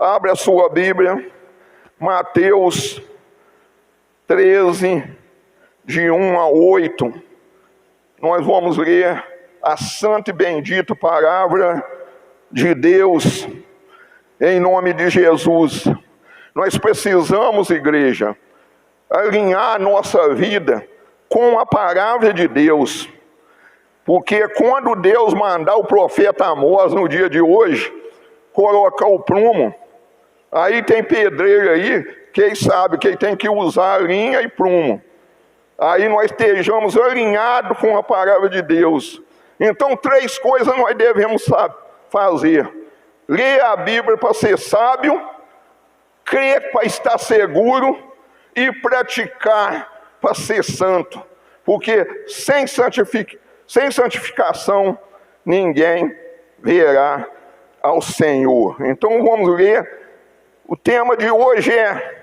Abre a sua Bíblia, Mateus 13, de 1 a 8. Nós vamos ler a santa e bendita palavra de Deus, em nome de Jesus. Nós precisamos, igreja, alinhar a nossa vida com a palavra de Deus. Porque quando Deus mandar o profeta Amós no dia de hoje colocar o prumo, aí tem pedreiro aí, quem sabe que tem que usar linha e prumo. Aí nós estejamos alinhados com a palavra de Deus. Então 3 coisas nós devemos fazer: ler a Bíblia para ser sábio, crer para estar seguro e praticar para ser santo. Porque sem santificação ninguém verá ao Senhor. Então vamos ler. O tema de hoje é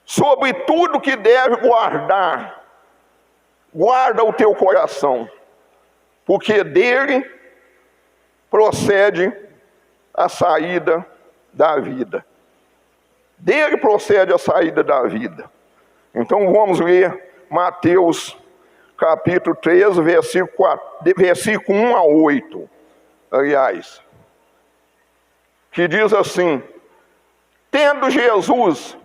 sobre tudo que deve guardar. Guarda o teu coração, porque dele procede a saída da vida. Dele procede a saída da vida. Então vamos ler Mateus capítulo 13, versículo 1 a 8. Aliás, que diz assim: tendo Jesus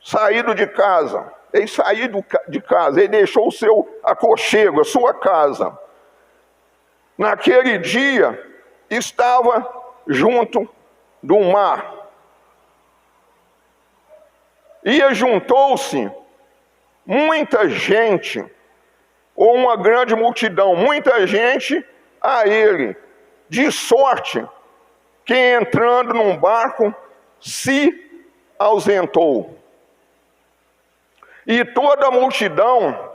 saído de casa, ele saiu de casa, ele deixou o seu aconchego, a sua casa. Naquele dia, estava junto do mar. E juntou-se muita gente, ou uma grande multidão, muita gente a ele, de sorte que entrando num barco se ausentou. E toda a multidão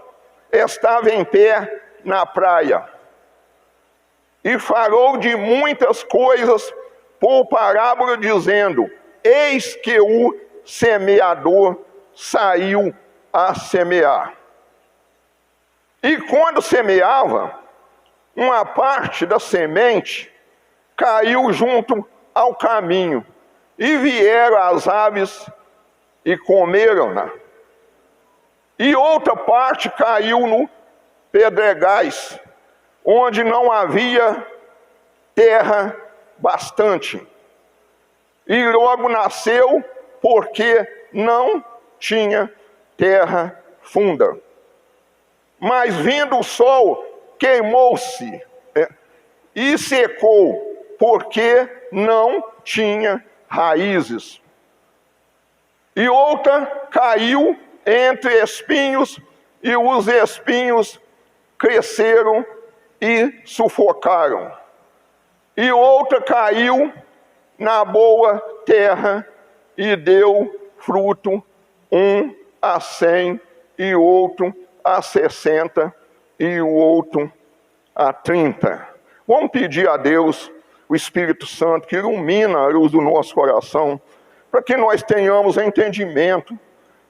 estava em pé na praia. E falou de muitas coisas por parábola, dizendo: eis que o semeador saiu a semear. E quando semeava, uma parte da semente caiu junto ao caminho, e vieram as aves e comeram-na. E outra parte caiu no pedregais, onde não havia terra bastante. E logo nasceu, porque não tinha terra funda. Mas vindo o sol, queimou-se e secou, porque não tinha raízes. E outra caiu entre espinhos, e os espinhos cresceram e sufocaram. E outra caiu na boa terra e deu fruto, 1 a 100, e outro a 60, e o outro a 30. Vamos pedir a Deus, o Espírito Santo, que ilumina a luz do nosso coração, para que nós tenhamos entendimento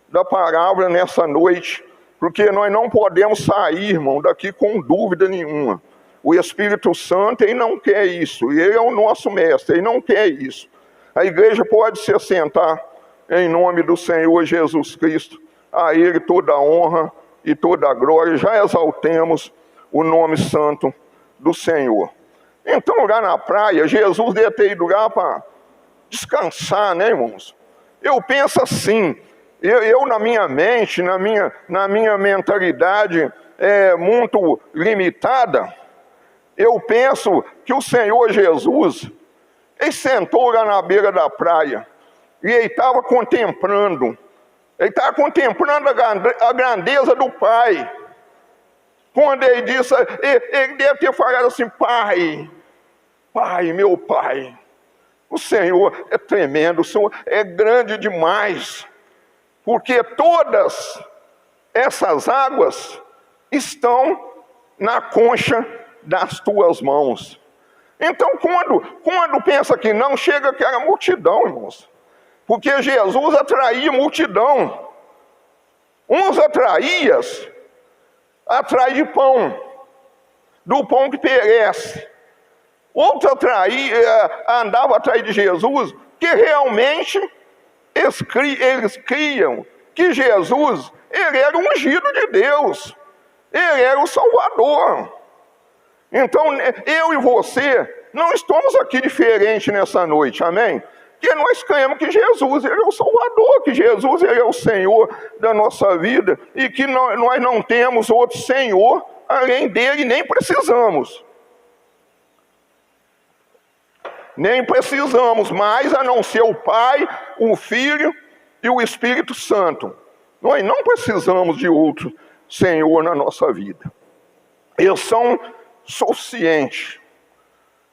da palavra nessa noite, porque nós não podemos sair, irmão, daqui com dúvida nenhuma. O Espírito Santo, ele não quer isso, e ele é o nosso mestre, ele não quer isso. A igreja pode se assentar em nome do Senhor Jesus Cristo, a ele toda a honra e toda a glória. Já exaltemos o nome santo do Senhor. Então, lá na praia, Jesus deve ter ido lá para descansar, né, irmãos? Eu penso assim, eu na minha mente, na minha mentalidade muito limitada, eu penso que o Senhor Jesus, ele sentou lá na beira da praia, e ele estava contemplando a grandeza do Pai. Quando ele disse, ele deve ter falado assim: Pai, meu Pai, o Senhor é tremendo, o Senhor é grande demais, porque todas essas águas estão na concha das tuas mãos. Então, quando pensa que não, chega aquela multidão, irmãos, porque Jesus atraía multidão. Uns atrai de pão, do pão que perece. Outros andavam atrás de Jesus, que realmente eles criam que Jesus, ele era o ungido de Deus, ele era o Salvador. Então, eu e você, não estamos aqui diferentes nessa noite, amém? Que nós cremos que Jesus, ele é o Salvador, que Jesus, ele é o Senhor da nossa vida, e que nós não temos outro Senhor além dele, nem precisamos. Nem precisamos mais, a não ser o Pai, o Filho e o Espírito Santo. Nós não precisamos de outro Senhor na nossa vida. Eles são suficientes.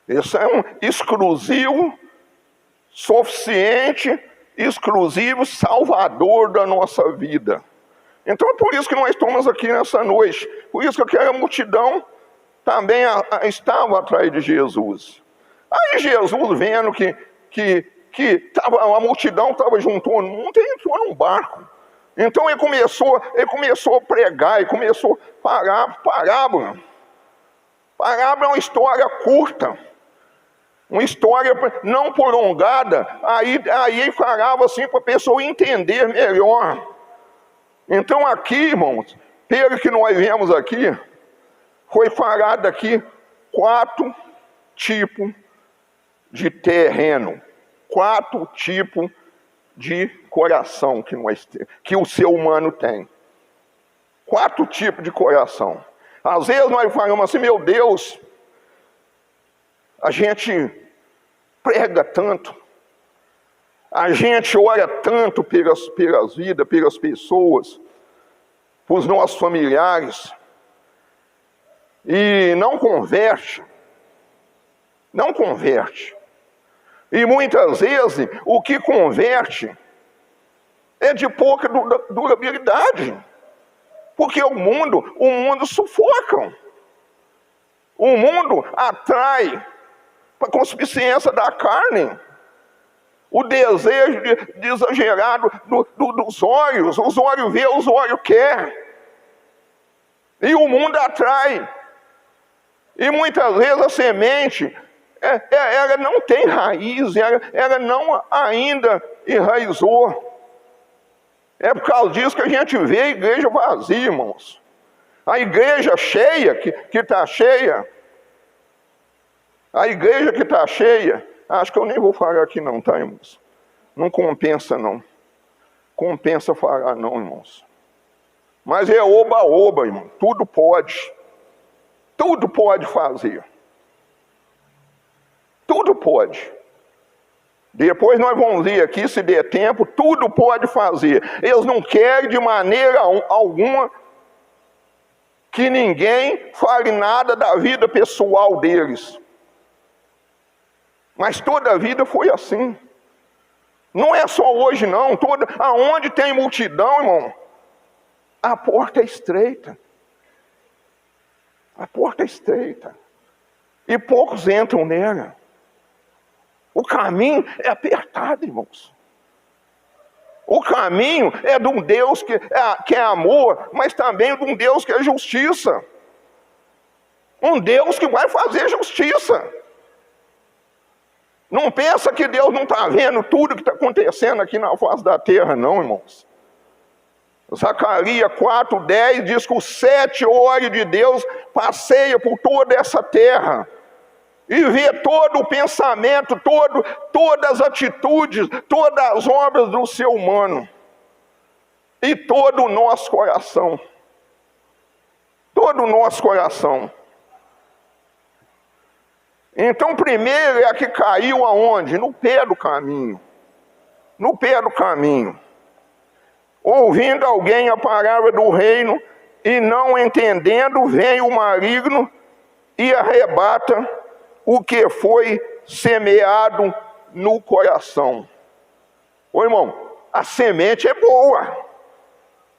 Eles são exclusivo, suficiente, exclusivo, salvador da nossa vida. Então é por isso que nós estamos aqui nessa noite. Por isso que aquela multidão também estava atrás de Jesus. Aí Jesus, vendo que a multidão estava juntando muito, ele entrou num barco. Então ele começou a pregar, ele começou a parábola. Parábola é uma história curta, uma história não prolongada. Aí ele falava assim para a pessoa entender melhor. Então aqui, irmãos, pelo que nós vemos aqui, foi falado aqui 4 tipos de terreno, 4 tipos de coração que o ser humano tem. 4 tipos de coração. Às vezes nós falamos assim, meu Deus, a gente prega tanto, a gente ora tanto pelas vidas, pelas pessoas, pelos nossos familiares, e não converte. Não converte. E muitas vezes o que converte é de pouca durabilidade. Porque o mundo sufoca. O mundo atrai para a concupiscência da carne. O desejo de exagerado dos olhos. Os olhos vê, os olhos quer. E o mundo atrai. E muitas vezes a semente ela não tem raiz, ela não ainda enraizou. É por causa disso que a gente vê a igreja vazia, irmãos. A igreja cheia, que está cheia, a igreja que está cheia, acho que eu nem vou falar aqui não, tá, irmãos? Não compensa não. Compensa falar não, irmãos. Mas é oba-oba, irmão. Tudo pode. Tudo pode fazer. Tudo pode. Depois nós vamos ver aqui, se der tempo, tudo pode fazer. Eles não querem de maneira alguma que ninguém fale nada da vida pessoal deles. Mas toda a vida foi assim. Não é só hoje não. Aonde tem multidão, irmão, a porta é estreita. A porta é estreita. E poucos entram nela. O caminho é apertado, irmãos. O caminho é de um Deus que é amor, mas também de um Deus que é justiça. Um Deus que vai fazer justiça. Não pensa que Deus não está vendo tudo que está acontecendo aqui na face da terra, não, irmãos. Zacarias 4:10 diz que os 7 olhos de Deus passeiam por toda essa terra. E vê todo o pensamento, todas as atitudes, todas as obras do ser humano. E todo o nosso coração. Todo o nosso coração. Então, primeiro é a que caiu aonde? No pé do caminho. No pé do caminho. Ouvindo alguém a palavra do reino, e não entendendo, vem o maligno e arrebata o que foi semeado no coração. Ô irmão, a semente é boa.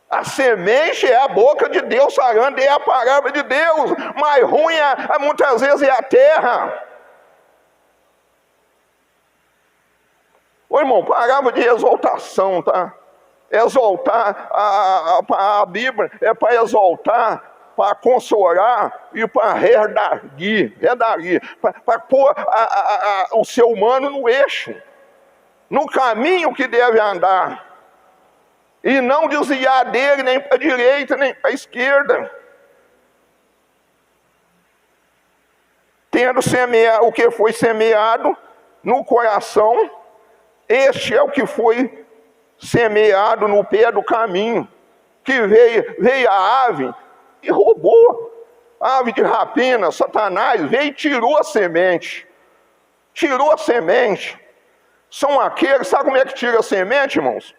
A semente é a boca de Deus falando, é a palavra de Deus. Mas ruim muitas vezes é a terra. Ô irmão, palavra de exaltação, tá? Exaltar, a Bíblia é para exaltar consolar e para redarguir, para pôr o ser humano no eixo, no caminho que deve andar, e não desviar dele nem para a direita, nem para a esquerda. Tendo semeado o que foi semeado no coração, este é o que foi semeado no pé do caminho, que veio a ave e roubou. A ave de rapina, Satanás, veio e tirou a semente. Tirou a semente. São aqueles, sabe como é que tira a semente, irmãos?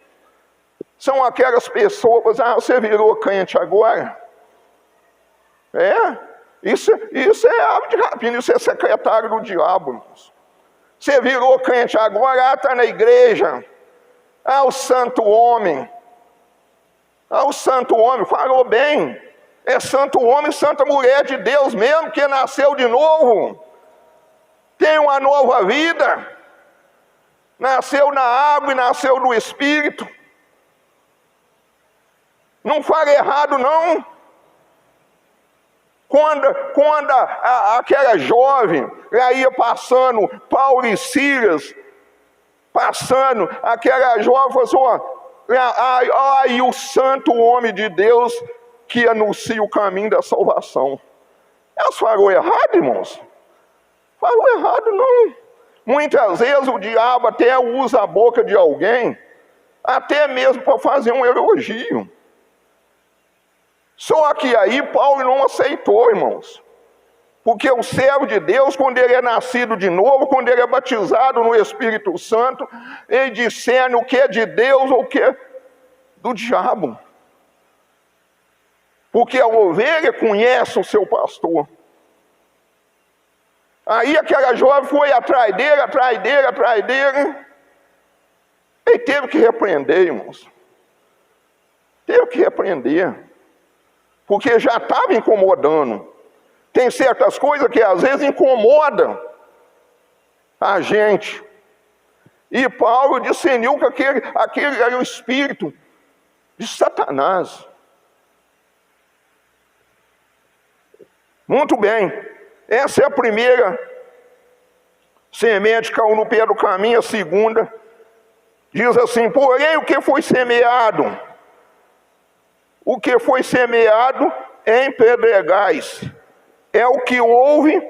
São aquelas pessoas, você virou crente agora? Isso é ave de rapina, isso é secretário do diabo, irmãos. Você virou crente agora, está na igreja. O santo homem. O santo homem, falou bem. É santo homem, santa mulher de Deus mesmo, que nasceu de novo. Tem uma nova vida. Nasceu na água e nasceu do Espírito. Não fala errado, não. Quando aquela jovem lá ia passando, Paulo e Silas, passando, aquela jovem falou assim, o santo homem de Deus que anuncia o caminho da salvação. Elas falaram errado, irmãos? Falou errado, não. Muitas vezes o diabo até usa a boca de alguém, até mesmo para fazer um elogio. Só que aí Paulo não aceitou, irmãos. Porque o servo de Deus, quando ele é nascido de novo, quando ele é batizado no Espírito Santo, ele discerne o que é de Deus ou o que é do diabo. Porque a ovelha conhece o seu pastor. Aí aquela jovem foi atrás dele. Ele teve que repreender, irmãos. Teve que repreender. Porque já estava incomodando. Tem certas coisas que às vezes incomodam a gente. E Paulo discerniu que aquele era o espírito de Satanás. Muito bem. Essa é a primeira semente que caiu no pé do caminho. A segunda diz assim, porém o que foi semeado? O que foi semeado em pedregais. É o que ouve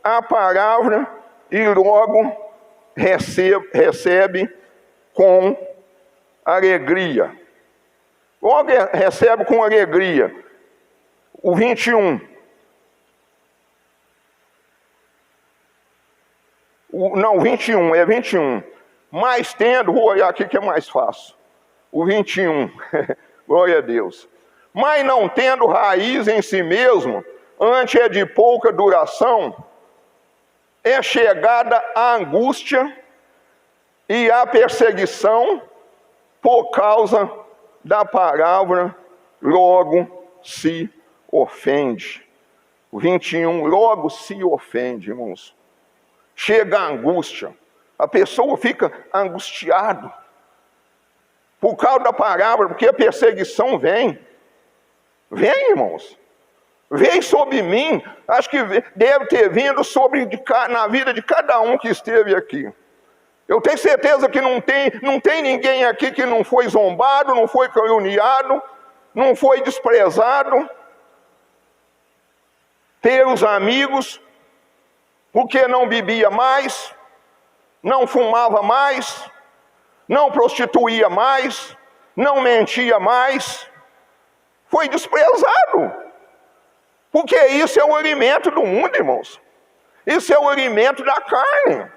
a palavra e logo recebe com alegria. Logo recebe com alegria. O 21. Não, 21, é 21. Mas tendo, vou olhar aqui que é mais fácil. O 21, glória a Deus. Mas não tendo raiz em si mesmo, antes é de pouca duração, é chegada a angústia e a perseguição por causa da palavra, logo se ofende. O 21, logo se ofende, irmãos. Chega a angústia, a pessoa fica angustiada por causa da palavra, porque a perseguição vem. Vem, irmãos. Vem sobre mim. Acho que deve ter vindo na vida de cada um que esteve aqui. Eu tenho certeza que não tem ninguém aqui que não foi zombado, não foi caluniado, não foi desprezado pelos amigos, porque não bebia mais, não fumava mais, não prostituía mais, não mentia mais. Foi desprezado. Porque isso é o alimento do mundo, irmãos. Isso é o alimento da carne.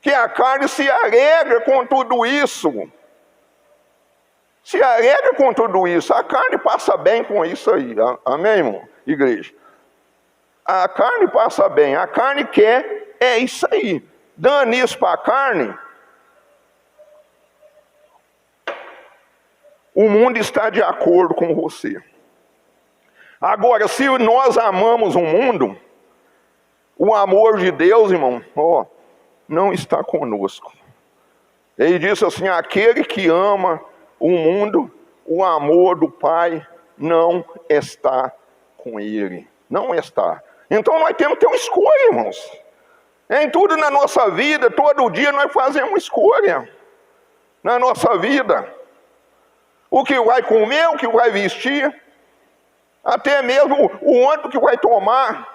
Que a carne se alegra com tudo isso. Se alegra com tudo isso. A carne passa bem com isso aí. Amém, irmão? Igreja. A carne passa bem. A carne quer, é isso aí. Dando isso para a carne, o mundo está de acordo com você. Agora, se nós amamos o mundo, o amor de Deus, irmão, não está conosco. Ele disse assim, aquele que ama o mundo, o amor do Pai não está com Ele. Não está. Então nós temos que ter uma escolha, irmãos. Em tudo na nossa vida, todo dia nós fazemos uma escolha. Na nossa vida. O que vai comer, o que vai vestir. Até mesmo o ônibus que vai tomar.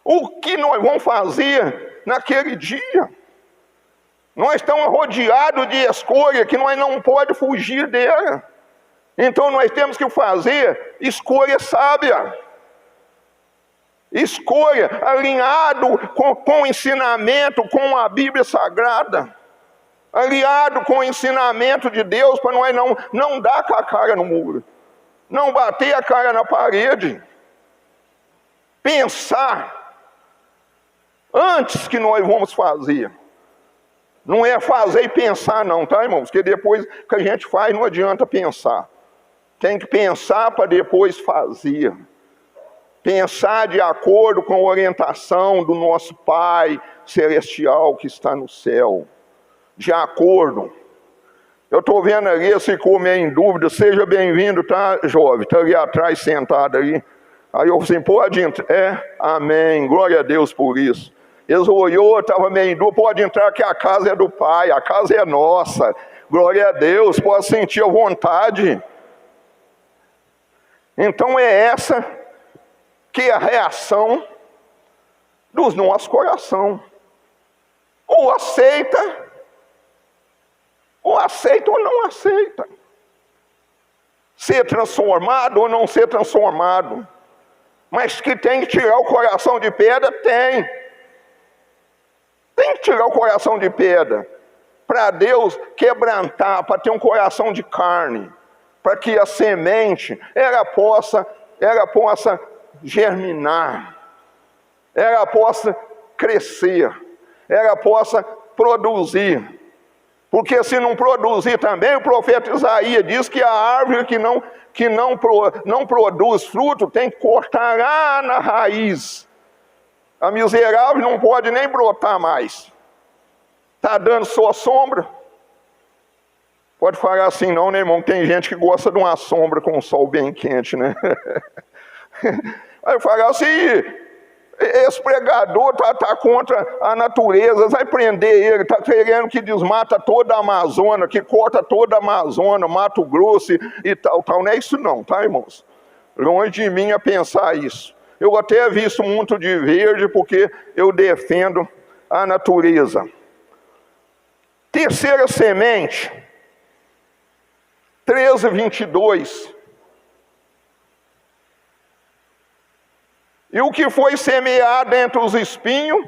O que nós vamos fazer naquele dia. Nós estamos rodeados de escolha que nós não podemos fugir dela. Então nós temos que fazer escolha sábia. Escolha alinhado com o ensinamento, com a Bíblia Sagrada. Alinhado com o ensinamento de Deus, para nós não dar com a cara no muro. Não bater a cara na parede. Pensar antes que nós vamos fazer. Não é fazer e pensar não, tá, irmãos? Porque depois que a gente faz não adianta pensar. Tem que pensar para depois fazer. Pensar de acordo com a orientação do nosso Pai Celestial que está no céu. De acordo. Eu estou vendo ali, se ficou em dúvida, seja bem-vindo, tá, jovem? Está ali atrás, sentado ali. Aí eu falei assim, pode entrar. Amém, glória a Deus por isso. Eles olhou, estava meio em dúvida, pode entrar que a casa é do Pai, a casa é nossa. Glória a Deus, pode sentir a vontade. Então é essa que é a reação dos nossos corações. Ou aceita ou não aceita. Ser transformado ou não ser transformado. Mas que tem que tirar o coração de pedra, tem. Tem que tirar o coração de pedra. Para Deus quebrantar, para ter um coração de carne. Para que a semente, ela possa germinar. Ela possa crescer. Ela possa produzir. Porque se não produzir também, o profeta Isaías diz que a árvore que não produz fruto tem que cortar lá na raiz. A miserável não pode nem brotar mais. Está dando sua sombra. Pode falar assim não, né, irmão? Tem gente que gosta de uma sombra com o sol bem quente, né? Aí falar assim, esse pregador está contra a natureza, vai prender ele, está querendo que desmata toda a Amazônia, que corta toda a Amazônia, Mato Grosso e tal. Não é isso não, tá, irmãos? Longe de mim a pensar isso. Eu até visto muito de verde porque eu defendo a natureza. Terceira semente, 13:22. E o que foi semeado entre os espinhos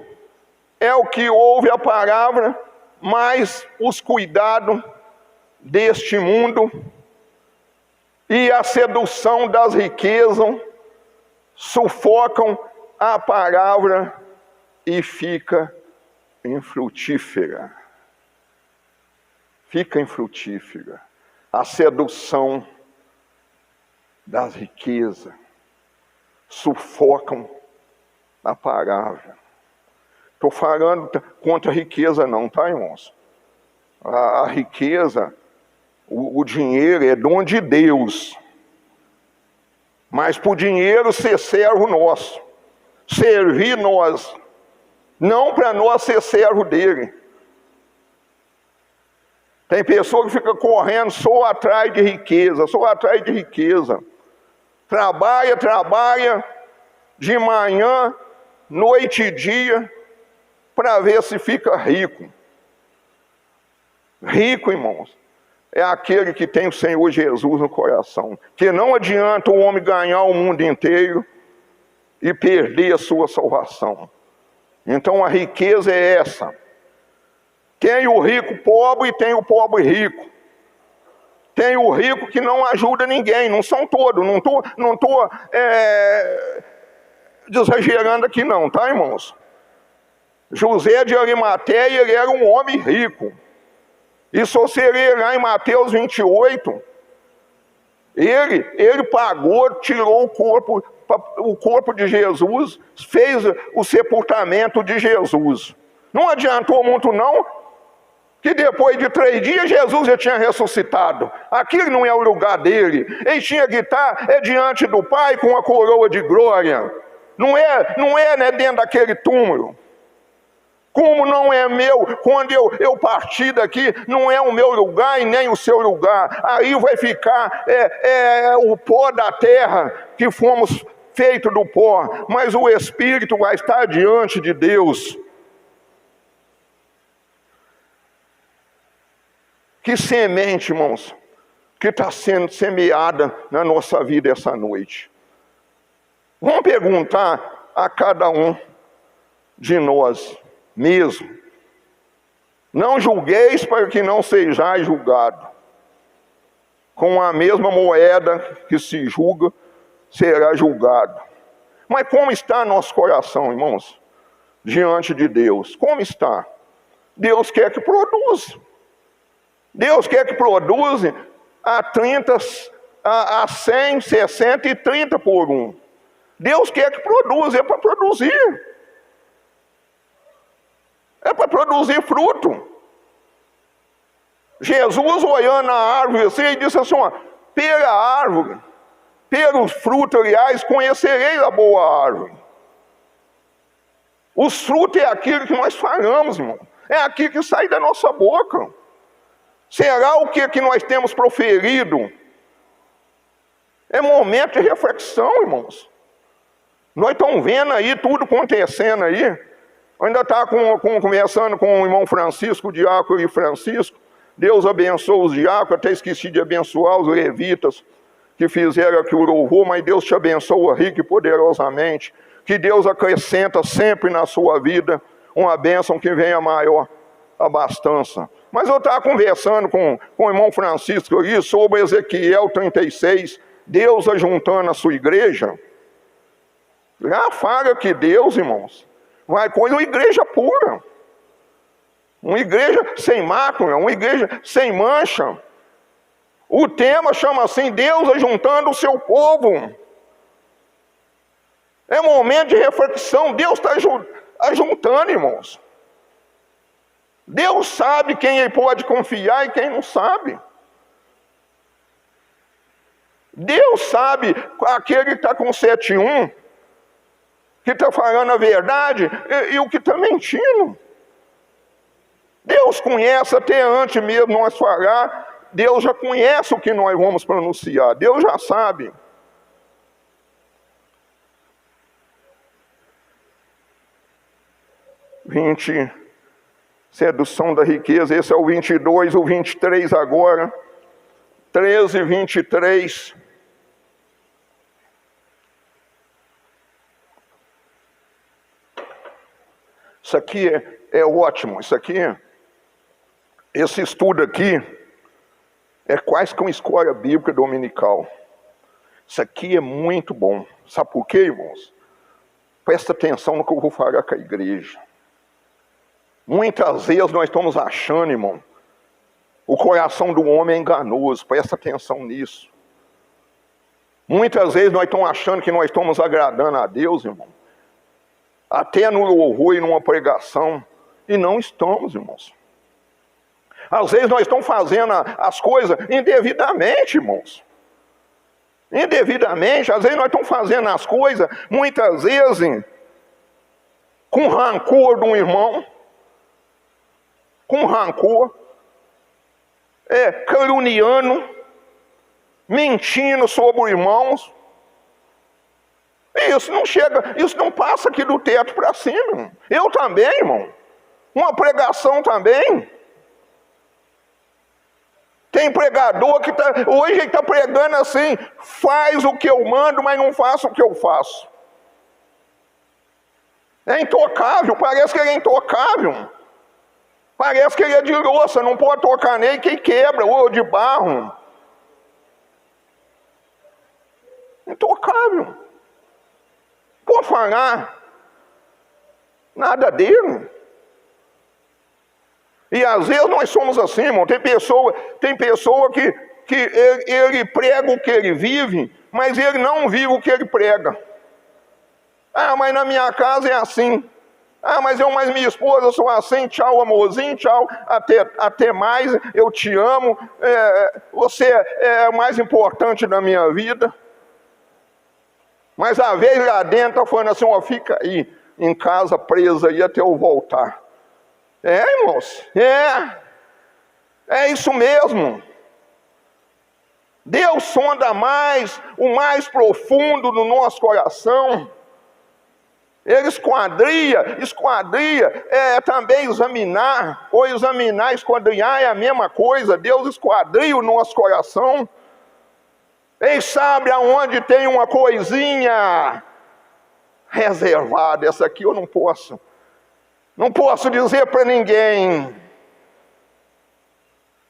é o que ouve a palavra, mas os cuidados deste mundo e a sedução das riquezas sufocam a palavra e fica infrutífera. Fica infrutífera. A sedução das riquezas sufocam a palavra. Estou falando contra a riqueza não, tá, irmãos? A riqueza, o dinheiro é dom de Deus. Mas para o dinheiro ser servo nosso. Servir nós. Não para nós ser servo dele. Tem pessoa que fica correndo só atrás de riqueza, só atrás de riqueza. Trabalha de manhã, noite e dia, para ver se fica rico. Rico, irmãos, é aquele que tem o Senhor Jesus no coração. Que não adianta o homem ganhar o mundo inteiro e perder a sua salvação. Então a riqueza é essa. Tem o rico pobre e tem o pobre rico. Tem o rico que não ajuda ninguém, não são todos, não estou exagerando aqui não, tá, irmãos? José de Arimateia, ele era um homem rico. E se você ler lá em Mateus 28, ele pagou, tirou o corpo de Jesus, fez o sepultamento de Jesus. Não adiantou muito não, que depois de 3 dias Jesus já tinha ressuscitado. Aquilo não é o lugar dele. Ele tinha que estar diante do Pai com a coroa de glória. Não é né, dentro daquele túmulo. Como não é meu, quando eu partir daqui, não é o meu lugar e nem o seu lugar. Aí vai ficar o pó da terra, que fomos feitos do pó. Mas o Espírito vai estar diante de Deus. Que semente, irmãos, que está sendo semeada na nossa vida essa noite. Vamos perguntar a cada um de nós mesmo. Não julgueis para que não sejais julgado. Com a mesma moeda que se julga, será julgado. Mas como está nosso coração, irmãos? Diante de Deus. Como está? Deus quer que produza. Deus quer que produza a 30, a 100, 60 e 30 por 1. Deus quer que produza, é para produzir. É para produzir fruto. Jesus olhando a árvore assim, e disse assim, ó, pela árvore, pelos frutos, aliás, conhecereis a boa árvore. Os frutos é aquilo que nós falamos, irmão. É aquilo que sai da nossa boca. Será o que nós temos proferido? É momento de reflexão, irmãos. Nós estamos vendo aí tudo acontecendo aí. Eu ainda estava conversando com o irmão Francisco, o diácono Francisco. Deus abençoe os diáconos, até esqueci de abençoar os levitas que fizeram aqui o louvor, mas Deus te abençoa rico e poderosamente. Que Deus acrescenta sempre na sua vida uma bênção que venha maior abastança. Mas eu estava conversando com o irmão Francisco ali sobre Ezequiel 36, Deus ajuntando a sua igreja. Já fala que Deus, irmãos, vai com uma igreja pura. Uma igreja sem mácula, uma igreja sem mancha. O tema chama assim, Deus ajuntando o seu povo. É momento de reflexão, Deus está ajuntando, irmãos. Deus sabe quem ele pode confiar e quem não sabe. Deus sabe aquele que está com 7:1, que está falando a verdade, e o que está mentindo. Deus conhece até antes mesmo de nós falar, Deus já conhece o que nós vamos pronunciar, Deus já sabe. Sedução da riqueza, esse é o 22, o 23 agora, 13, 23. Isso aqui é ótimo, esse estudo aqui é quase que uma escola bíblica dominical. Isso aqui é muito bom. Sabe por quê, irmãos? Presta atenção no que eu vou falar com a igreja. Muitas vezes nós estamos achando, irmão, o coração do homem é enganoso. Presta atenção nisso. Muitas vezes nós estamos achando que nós estamos agradando a Deus, irmão. Até no louvor e numa pregação. E não estamos, irmãos. Às vezes nós estamos fazendo as coisas indevidamente, irmãos. Indevidamente. Às vezes nós estamos fazendo as coisas, muitas vezes, com rancor de um irmão. Com rancor. Caluniando. Mentindo sobre os irmãos. Isso não passa aqui do teto para cima. Eu também, irmão. Uma pregação também. Tem pregador que hoje ele está pregando assim, faz o que eu mando, mas não faça o que eu faço. É intocável, parece que ele é intocável. Parece que ele é de louça, não pode tocar nele que quebra, ou de barro. Intocável. Pode falar nada dele. E às vezes nós somos assim, irmão. Tem pessoa que ele prega o que ele vive, mas ele não vive o que ele prega. Ah, mas na minha casa é assim. Ah, mas minha esposa, eu sou assim, tchau amorzinho, tchau, até mais, eu te amo, você é o mais importante da minha vida. Mas a vez lá dentro, falando assim, ó, fica aí em casa presa aí até eu voltar. Irmãos, é isso mesmo. Deus sonda o mais profundo do nosso coração. Ele esquadria também examinar, ou examinar, esquadrinhar é a mesma coisa. Deus esquadria o nosso coração. Ele sabe aonde tem uma coisinha reservada. Essa aqui eu não posso dizer para ninguém,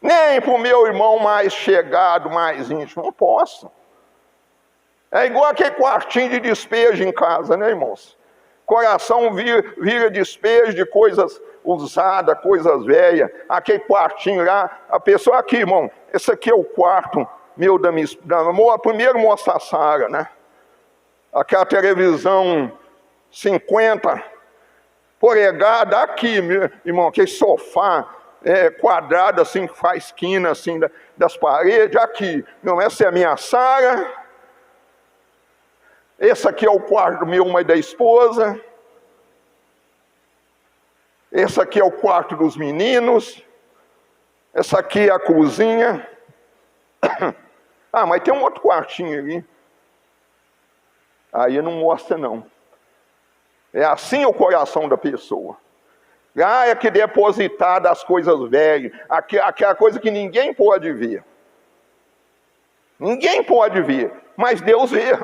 nem para o meu irmão mais chegado, mais íntimo, não posso. É igual aquele quartinho de despejo em casa, né, irmãos? Coração vira despejo de coisas usadas, coisas velhas. Aquele quartinho lá, a pessoa aqui, irmão, esse aqui é o quarto meu da primeiro moça Sara, né? Aquela televisão 50 polegadas aqui, meu irmão, aquele sofá quadrado assim, que faz esquina assim das paredes, aqui. Não, essa é a minha Sara. Esse aqui é o quarto meu, mas da esposa. Esse aqui é o quarto dos meninos. Essa aqui é a cozinha. Ah, mas tem um outro quartinho ali. Aí não mostra não. É assim o coração da pessoa. Lá é que depositar das coisas velhas. Aquela coisa que ninguém pode ver. Ninguém pode ver, mas Deus vê.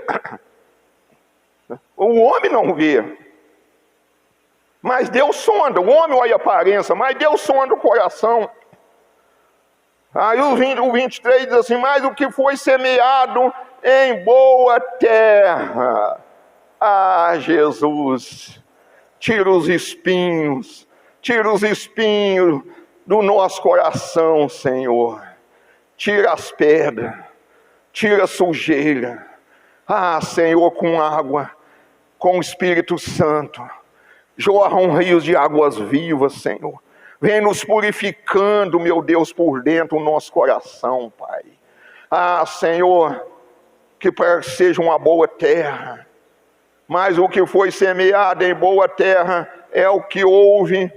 O homem não vê. Mas Deus sonda. O homem olha a aparência, mas Deus sonda o coração. Aí o 23 diz assim, mas o que foi semeado em boa terra. Ah, Jesus, tira os espinhos do nosso coração, Senhor. Tira as pedras, tira a sujeira. Ah, Senhor, com água, com o Espírito Santo, jorram rios de águas vivas, Senhor. Vem nos purificando, meu Deus, por dentro o nosso coração, Pai. Ah, Senhor, que seja uma boa terra. Mas o que foi semeado em boa terra é o que ouve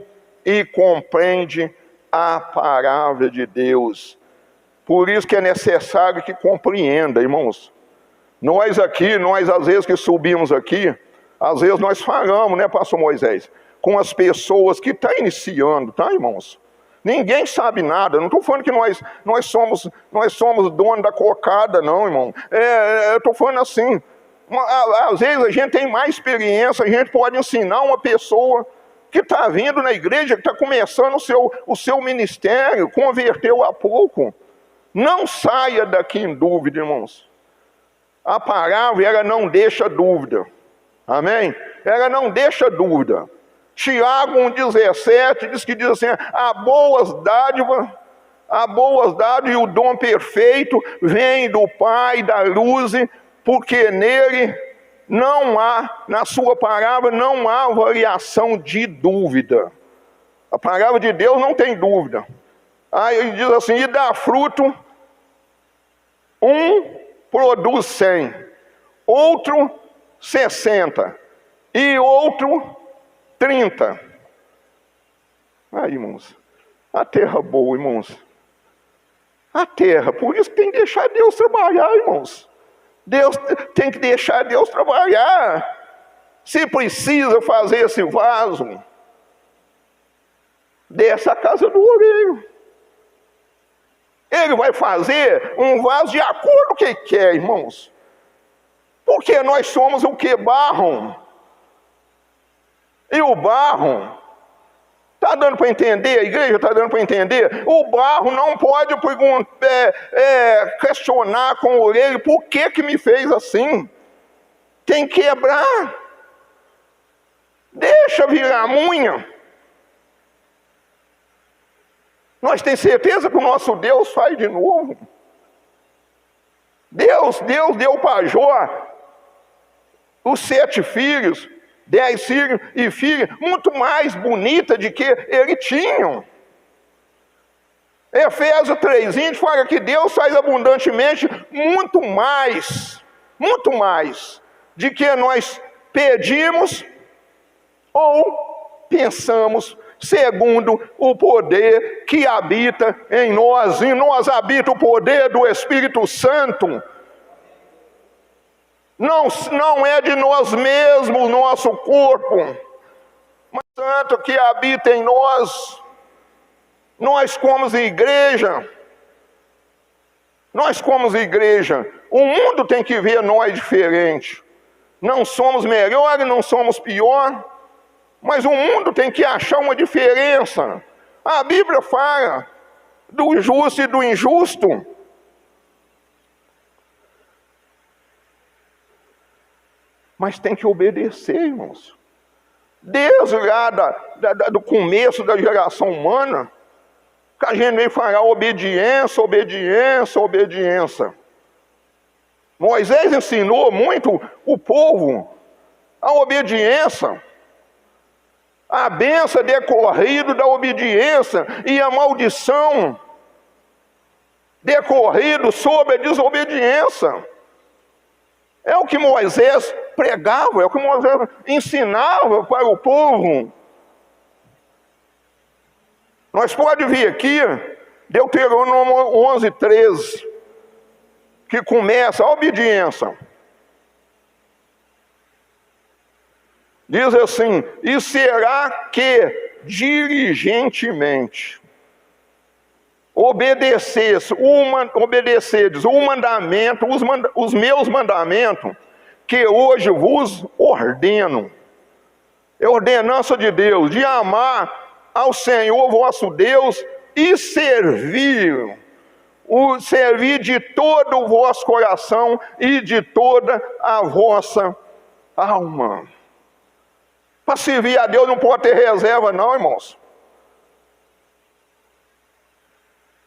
e compreende a palavra de Deus. Por isso que é necessário que compreenda, irmãos. Nós às vezes que subimos aqui, às vezes nós falamos, né, pastor Moisés, com as pessoas que estão iniciando, tá, irmãos? Ninguém sabe nada. Não estou falando que nós somos dono da cocada, não, irmão. Eu estou falando assim, às vezes a gente tem mais experiência, a gente pode ensinar uma pessoa que está vindo na igreja, que está começando o seu ministério, converteu há pouco. Não saia daqui em dúvida, irmãos. A palavra, ela não deixa dúvida. Amém? Ela não deixa dúvida. Tiago 1,17 diz assim, a boas dádivas e o dom perfeito vem do Pai da luz, porque nele não há, na sua palavra, não há variação de dúvida. A palavra de Deus não tem dúvida. Aí ele diz assim, e dá fruto, um produz 100, outro 60 e outro 30. Aí, irmãos, a terra boa, irmãos. A terra, por isso que tem que deixar Deus trabalhar, irmãos. Deus tem que deixar Deus trabalhar. Se precisa fazer esse vaso, dessa casa do oleiro. Ele vai fazer um vaso de acordo com o que ele quer, irmãos. Porque nós somos o que? Barro. E o barro, está dando para entender? A igreja está dando para entender? O barro não pode questionar com o oleiro, por que me fez assim? Tem que quebrar. Deixa virar munha. Nós temos certeza que o nosso Deus faz de novo. Deus deu para Jó os 7 filhos. 10 filhos e filhas, muito mais bonita do que ele tinha. Efésios 3:20 fala que Deus faz abundantemente muito mais de que nós pedimos ou pensamos, segundo o poder que habita em nós. Em nós habita o poder do Espírito Santo. Não é de nós mesmos, nosso corpo, mas tanto que habita em nós. Nós como igreja, o mundo tem que ver nós diferente. Não somos melhores, não somos pior, mas o mundo tem que achar uma diferença. A Bíblia fala do justo e do injusto. Mas tem que obedecer, irmãos. Desde lá do começo da geração humana, que a gente vem falar obediência. Moisés ensinou muito o povo a obediência. A bênção decorrida da obediência e a maldição decorrida sobre a desobediência. É o que Moisés pregava, é o que Moisés ensinava para o povo. Nós podemos ver aqui, Deuteronômio 11:13, que começa a obediência. Diz assim: e será que diligentemente obedecedes o mandamento, os meus mandamentos, que hoje vos ordeno. É ordenança de Deus, de amar ao Senhor vosso Deus e servir de todo o vosso coração e de toda a vossa alma. Para servir a Deus não pode ter reserva não, irmãos.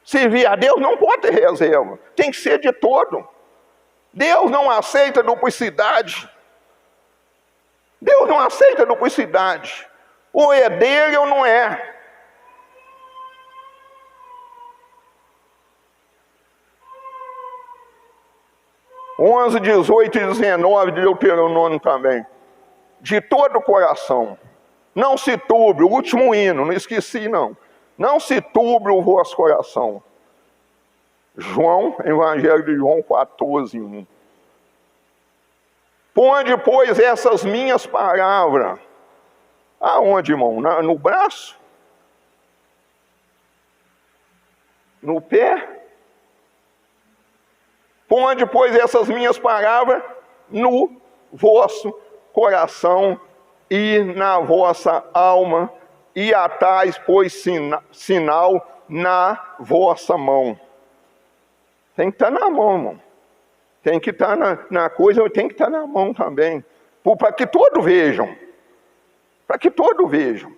Servir a Deus não pode ter reserva, tem que ser de todo. Deus não aceita duplicidade. Deus não aceita duplicidade. Ou é dele ou não é. (11, 18 e 19 de Deuteronômio também. De todo o coração. Não se turbe, o último hino, não esqueci não. Não se turbe o vosso coração. Evangelho de João 14:1. Põe, pois, essas minhas palavras. Aonde, irmão? No braço? No pé? Põe, pois, essas minhas palavras no vosso coração e na vossa alma, e atais, pois, sinal na vossa mão. Tem que estar na mão, irmão. Tem que estar na coisa, tem que estar na mão também. Para que todos vejam. Para que todos vejam.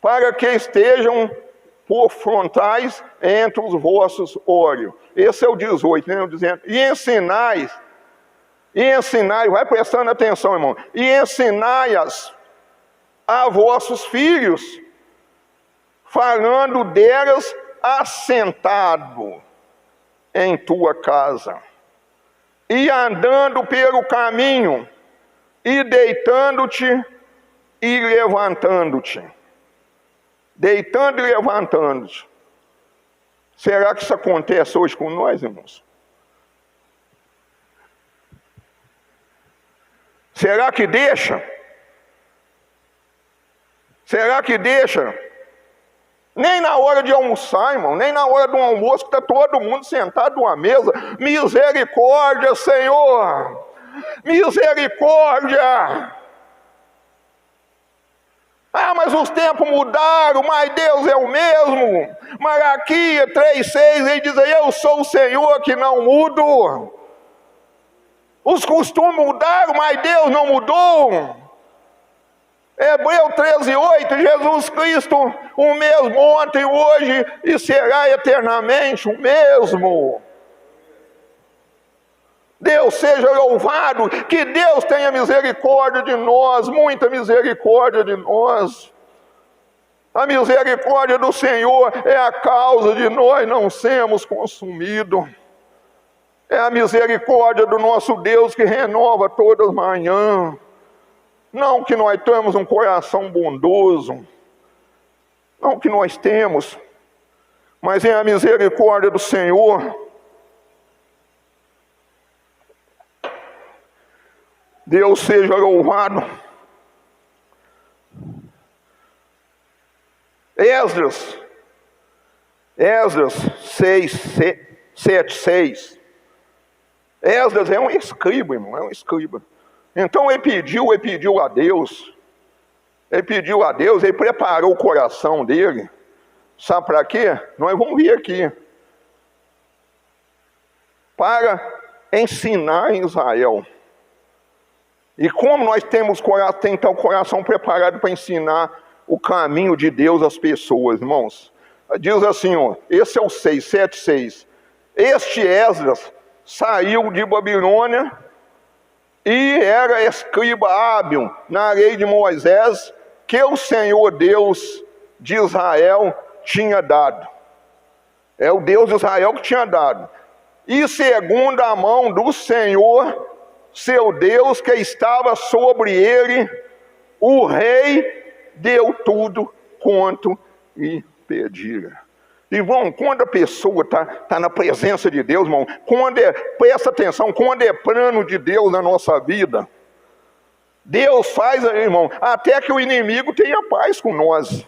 Para que estejam por frontais entre os vossos olhos. Esse é o 18, né? Dizendo, e ensinai, vai prestando atenção, irmão. E ensinai-as a vossos filhos, falando delas assentado em tua casa, e andando pelo caminho, e deitando-te e levantando-te. Deitando e levantando-te. Será que isso acontece hoje com nós, irmãos? Será que deixa? Será que deixa? Nem na hora de almoçar, irmão, nem na hora do almoço, que está todo mundo sentado numa mesa. Misericórdia, Senhor! Misericórdia! Ah, mas os tempos mudaram, mas Deus é o mesmo. Malaquias 3:6, ele diz aí, eu sou o Senhor que não mudo. Os costumes mudaram, mas Deus não mudou. Hebreus 13:8, Jesus Cristo, o mesmo ontem, hoje e será eternamente o mesmo. Deus seja louvado, que Deus tenha misericórdia de nós, muita misericórdia de nós. A misericórdia do Senhor é a causa de nós não sermos consumidos. É a misericórdia do nosso Deus que renova todas as manhãs. Não que nós temos um coração bondoso, não que nós temos, mas é a misericórdia do Senhor. Deus seja louvado. Esdras 7:6. Esdras é um escriba, irmão, é um escriba. Então ele pediu a Deus, ele preparou o coração dele. Sabe para quê? Nós vamos ver aqui. Para ensinar em Israel. E como nós temos o coração preparado para ensinar o caminho de Deus às pessoas, irmãos. Diz assim, ó, esse é o 7:6. Este Esdras saiu de Babilônia e era escriba hábil na lei de Moisés, que o Senhor Deus de Israel tinha dado. É o Deus de Israel que tinha dado. E segundo a mão do Senhor, seu Deus, que estava sobre ele, o rei deu tudo quanto lhe pedira. Irmão, quando a pessoa está na presença de Deus, irmão, presta atenção, quando é plano de Deus na nossa vida, Deus faz, irmão, até que o inimigo tenha paz com nós.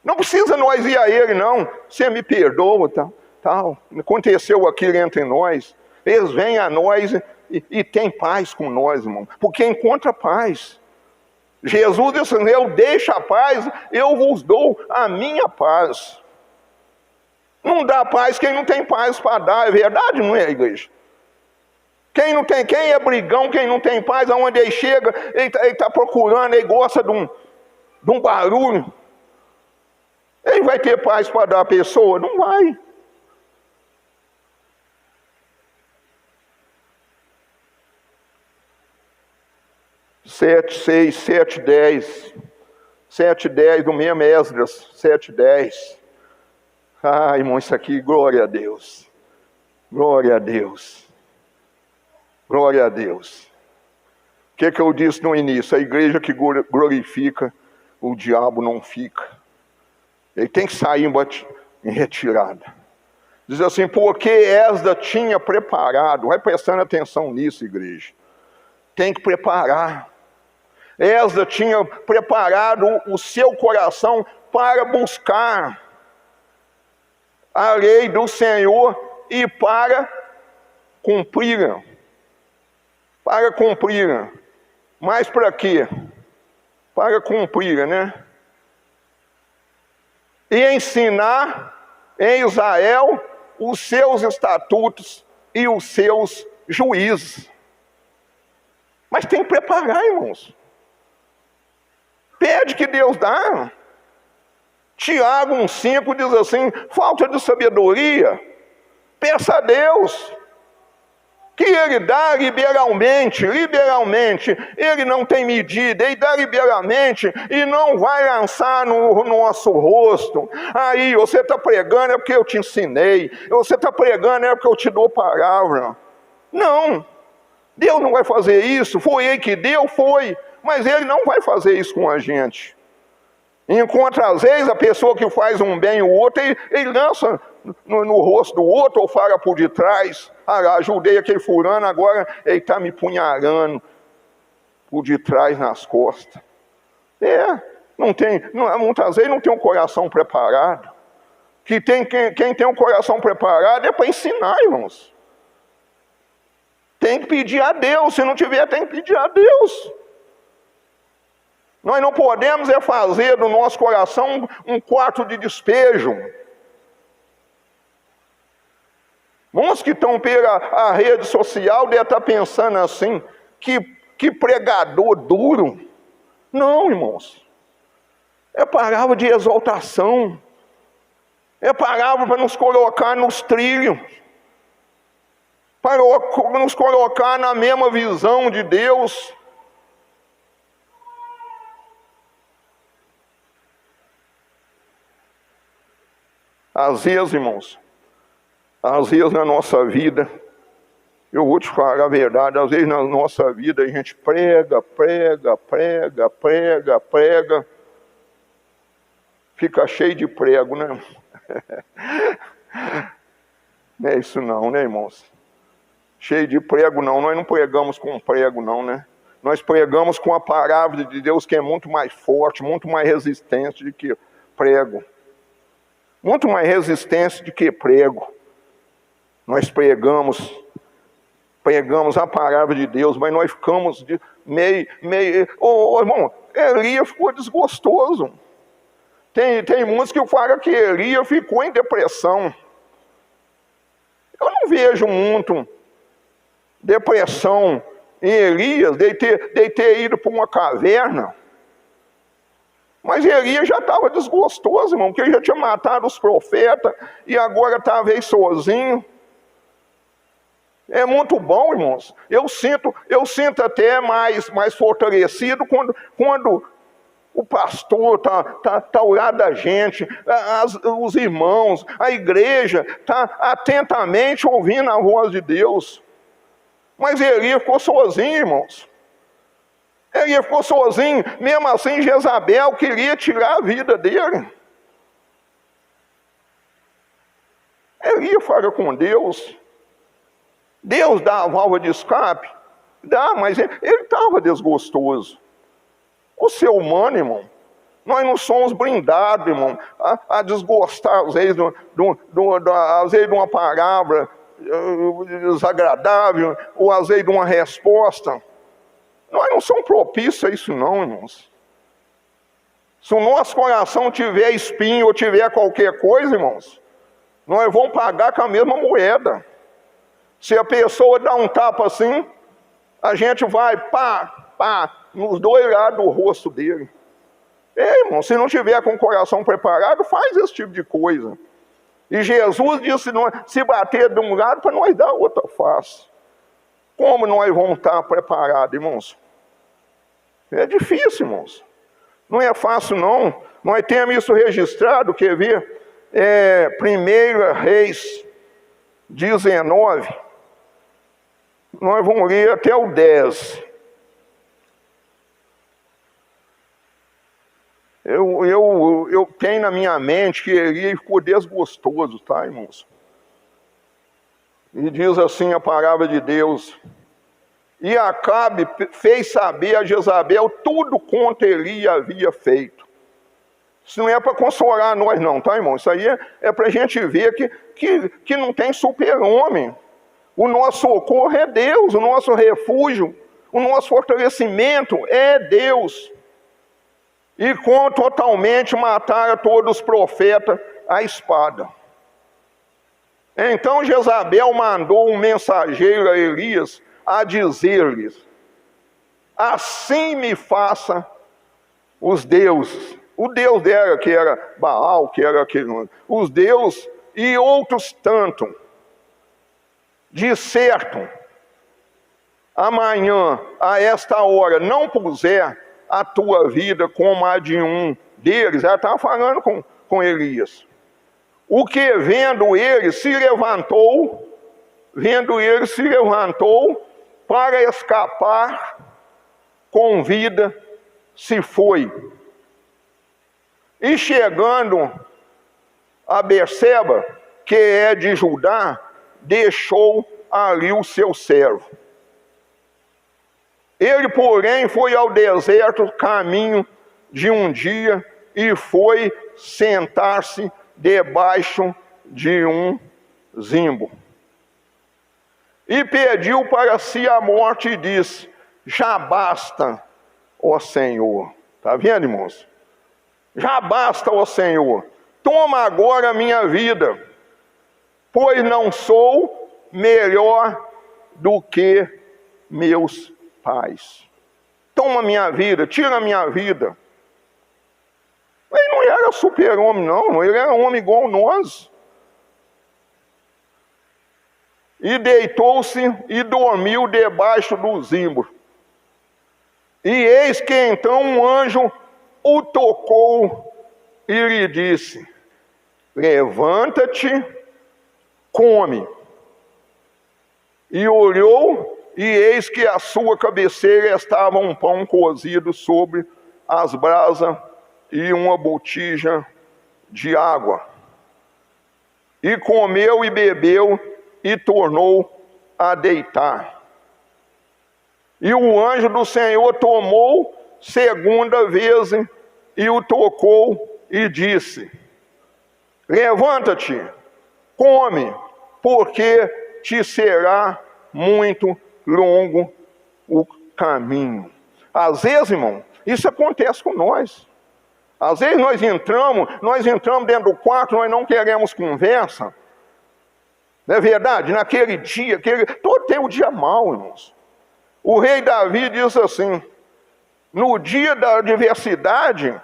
Não precisa nós ir a ele, não. Você me perdoa, tal. Aconteceu aquilo entre nós. Eles vêm a nós e têm paz com nós, irmão, porque encontra paz. Jesus disse, eu deixo a paz, eu vos dou a minha paz. Não dá paz quem não tem paz para dar, é verdade, não é, igreja? Quem é brigão, quem não tem paz, aonde ele chega, ele está procurando, ele gosta de um barulho. Ele vai ter paz para dar a pessoa? Não vai. Sete, 7:10 do mesmo Esdras, 7:10. Ah, irmão, isso aqui, glória a Deus. Glória a Deus. Glória a Deus. O que eu disse no início? A igreja que glorifica, o diabo não fica. Ele tem que sair em retirada. Diz assim, porque Esdras tinha preparado, vai prestando atenção nisso, igreja. Tem que preparar. Esdras tinha preparado o seu coração para buscar a lei do Senhor e para cumprir. Para cumprir. Mas para quê? Para cumprir, né? E ensinar em Israel os seus estatutos e os seus juízos. Mas tem que preparar, irmãos. Pede que Deus dá. Tiago 1,5 diz assim, falta de sabedoria, peça a Deus, que Ele dá liberalmente, Ele não tem medida, Ele dá liberalmente e não vai lançar no nosso rosto. Aí, você está pregando é porque eu te ensinei, você está pregando é porque eu te dou palavra. Não, Deus não vai fazer isso, foi Ele que deu, mas Ele não vai fazer isso com a gente. Enquanto às vezes a pessoa que faz um bem o outro, ele lança no rosto do outro ou fala por detrás. Ajudei aquele fulano, agora ele está me punhalando por detrás nas costas. Muitas vezes não tem um coração preparado. Quem tem um coração preparado é para ensinar, irmãos. Tem que pedir a Deus, se não tiver, tem que pedir a Deus. Nós não podemos fazer do nosso coração um quarto de despejo. Uns que estão pela rede social devem estar pensando assim, que pregador duro. Não, irmãos. É palavra de exaltação. É palavra para nos colocar nos trilhos. para nos colocar na mesma visão de Deus. Às vezes, irmãos, às vezes na nossa vida, eu vou te falar a verdade, às vezes na nossa vida a gente prega, fica cheio de prego, né? Não é isso não, né, irmãos? Cheio de prego não, nós não pregamos com prego não, né? Nós pregamos com a palavra de Deus, que é muito mais forte, muito mais resistente do que prego. Muito mais resistente do que prego. Nós pregamos a palavra de Deus, mas nós ficamos meio... irmão, Elias ficou desgostoso. Tem muitos que falam que Elias ficou em depressão. Eu não vejo muito depressão em Elias, de ter ido para uma caverna. Mas Elias já estava desgostoso, irmão, porque ele já tinha matado os profetas e agora estava aí sozinho. É muito bom, irmãos. Eu sinto até mais fortalecido quando o pastor tá ao lado da gente, os irmãos, a igreja está atentamente ouvindo a voz de Deus. Mas Elias ficou sozinho, irmãos. Elias ficou sozinho, mesmo assim Jezabel queria tirar a vida dele. Elias fala com Deus. Deus dá a válvula de escape? Dá, mas ele estava desgostoso. O ser humano, irmão, nós não somos blindados, irmão, a desgostar, às vezes, de uma palavra desagradável, ou às vezes de uma resposta. Nós não somos propícios a isso não, irmãos. Se o nosso coração tiver espinho ou tiver qualquer coisa, irmãos, nós vamos pagar com a mesma moeda. Se a pessoa dá um tapa assim, a gente vai nos dois lados do rosto dele. Irmão, se não tiver com o coração preparado, faz esse tipo de coisa. E Jesus disse, se bater de um lado, para nós dar outra face. Como nós vamos estar preparados, irmãos? É difícil, irmãos. Não é fácil, não. Nós temos isso registrado, quer ver? 1 Reis 19. Nós vamos ler até o 10. Eu tenho na minha mente que ele ficou desgostoso, tá, irmãos? E diz assim a palavra de Deus: e Acabe fez saber a Jezabel tudo quanto Eli havia feito. Isso não é para consolar nós não, tá, irmão? Isso aí é para a gente ver que não tem super-homem. O nosso socorro é Deus, o nosso refúgio, o nosso fortalecimento é Deus. E com totalmente mataram todos os profetas à espada. Então Jezabel mandou um mensageiro a Elias a dizer-lhes: assim me faça os deuses. O Deus dela, que era Baal, que era aquele, os deuses e outros tanto. De certo, amanhã, a esta hora, não puser a tua vida como a de um deles. Ela estava falando com Elias. O que vendo ele se levantou para escapar com vida, se foi. E chegando a Berseba, que é de Judá, deixou ali o seu servo. Ele, porém, foi ao deserto caminho de um dia e foi sentar-se debaixo de um zimbo. E pediu para si a morte e disse: já basta, ó Senhor. Está vendo, irmãos? Já basta, ó Senhor. Toma agora a minha vida, pois não sou melhor do que meus pais. Toma minha vida, tira minha vida. Ele não era super-homem, não. Ele era um homem igual a nós. e deitou-se e dormiu debaixo do zimbro. E eis que então um anjo o tocou e lhe disse: levanta-te, come. E olhou, e eis que à sua cabeceira estava um pão cozido sobre as brasas e uma botija de água. E comeu e bebeu e tornou a deitar. E o anjo do Senhor tomou segunda vez e o tocou e disse: levanta-te, come, porque te será muito longo o caminho. Às vezes, irmão, isso acontece com nós. Às vezes nós entramos dentro do quarto, nós não queremos conversa. Não é verdade? Naquele dia, todo tem um dia mau, irmãos. O rei Davi diz assim: no dia da adversidade,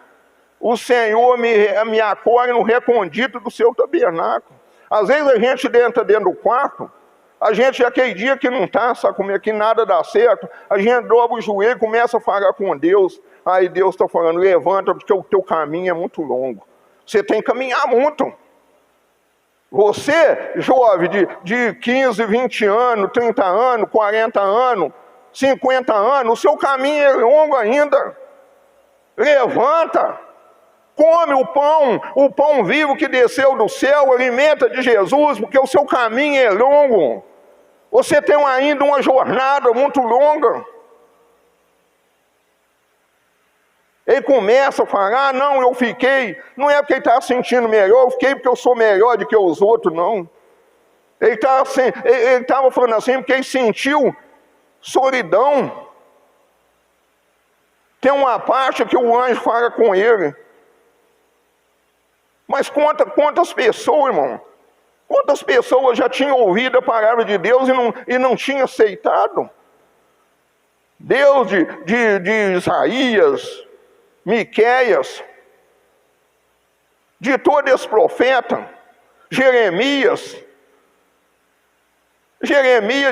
o Senhor me acolhe no recôndito do seu tabernáculo. Às vezes a gente entra dentro do quarto, a gente, aquele dia que não está, sabe como é que nada dá certo, a gente dobra o joelho e começa a falar com Deus. Aí Deus está falando: levanta, porque o teu caminho é muito longo. Você tem que caminhar muito. Você, jovem de 15, 20 anos, 30 anos, 40 anos, 50 anos, o seu caminho é longo ainda. Levanta, come o pão vivo que desceu do céu, alimenta de Jesus, porque o seu caminho é longo. Você tem ainda uma jornada muito longa. Ele começa a falar: não, eu fiquei, não é porque ele está sentindo melhor, eu fiquei porque eu sou melhor do que os outros, não. Ele estava falando assim porque ele sentiu solidão. Tem uma parte que o anjo fala com ele. Mas quantas pessoas, irmão, quantas pessoas já tinham ouvido a palavra de Deus e não tinham aceitado? Deus de Isaías, Miqueias, de todo esse profeta, Jeremias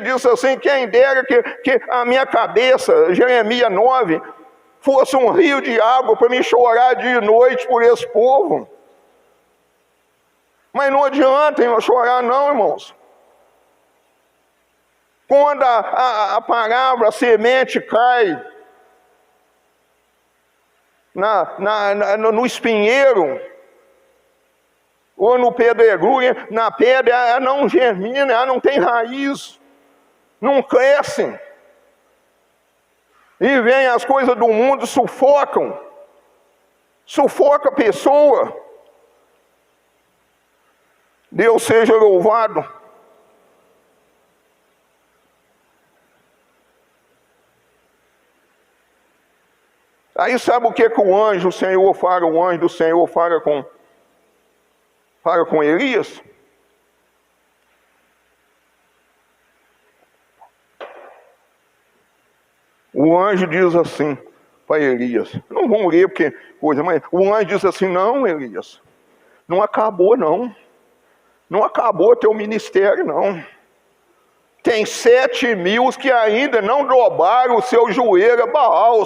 disse assim: quem dera que a minha cabeça, Jeremias 9, fosse um rio de água para me chorar dia e noite por esse povo. Mas não adianta eu chorar não, irmãos. Quando a palavra, a semente cai no espinheiro, ou no pedregulho, na pedra, ela não germina, ela não tem raiz, não cresce. E vem as coisas do mundo, sufoca a pessoa. Deus seja louvado. Aí sabe o que o anjo do Senhor fala? O anjo do Senhor fala com Elias. O anjo diz assim para Elias. Não vamos ler porque coisa, mas o anjo diz assim: não, Elias, não acabou não. Não acabou teu ministério não. Tem 7.000 que ainda não dobraram o seu joelho a Baal.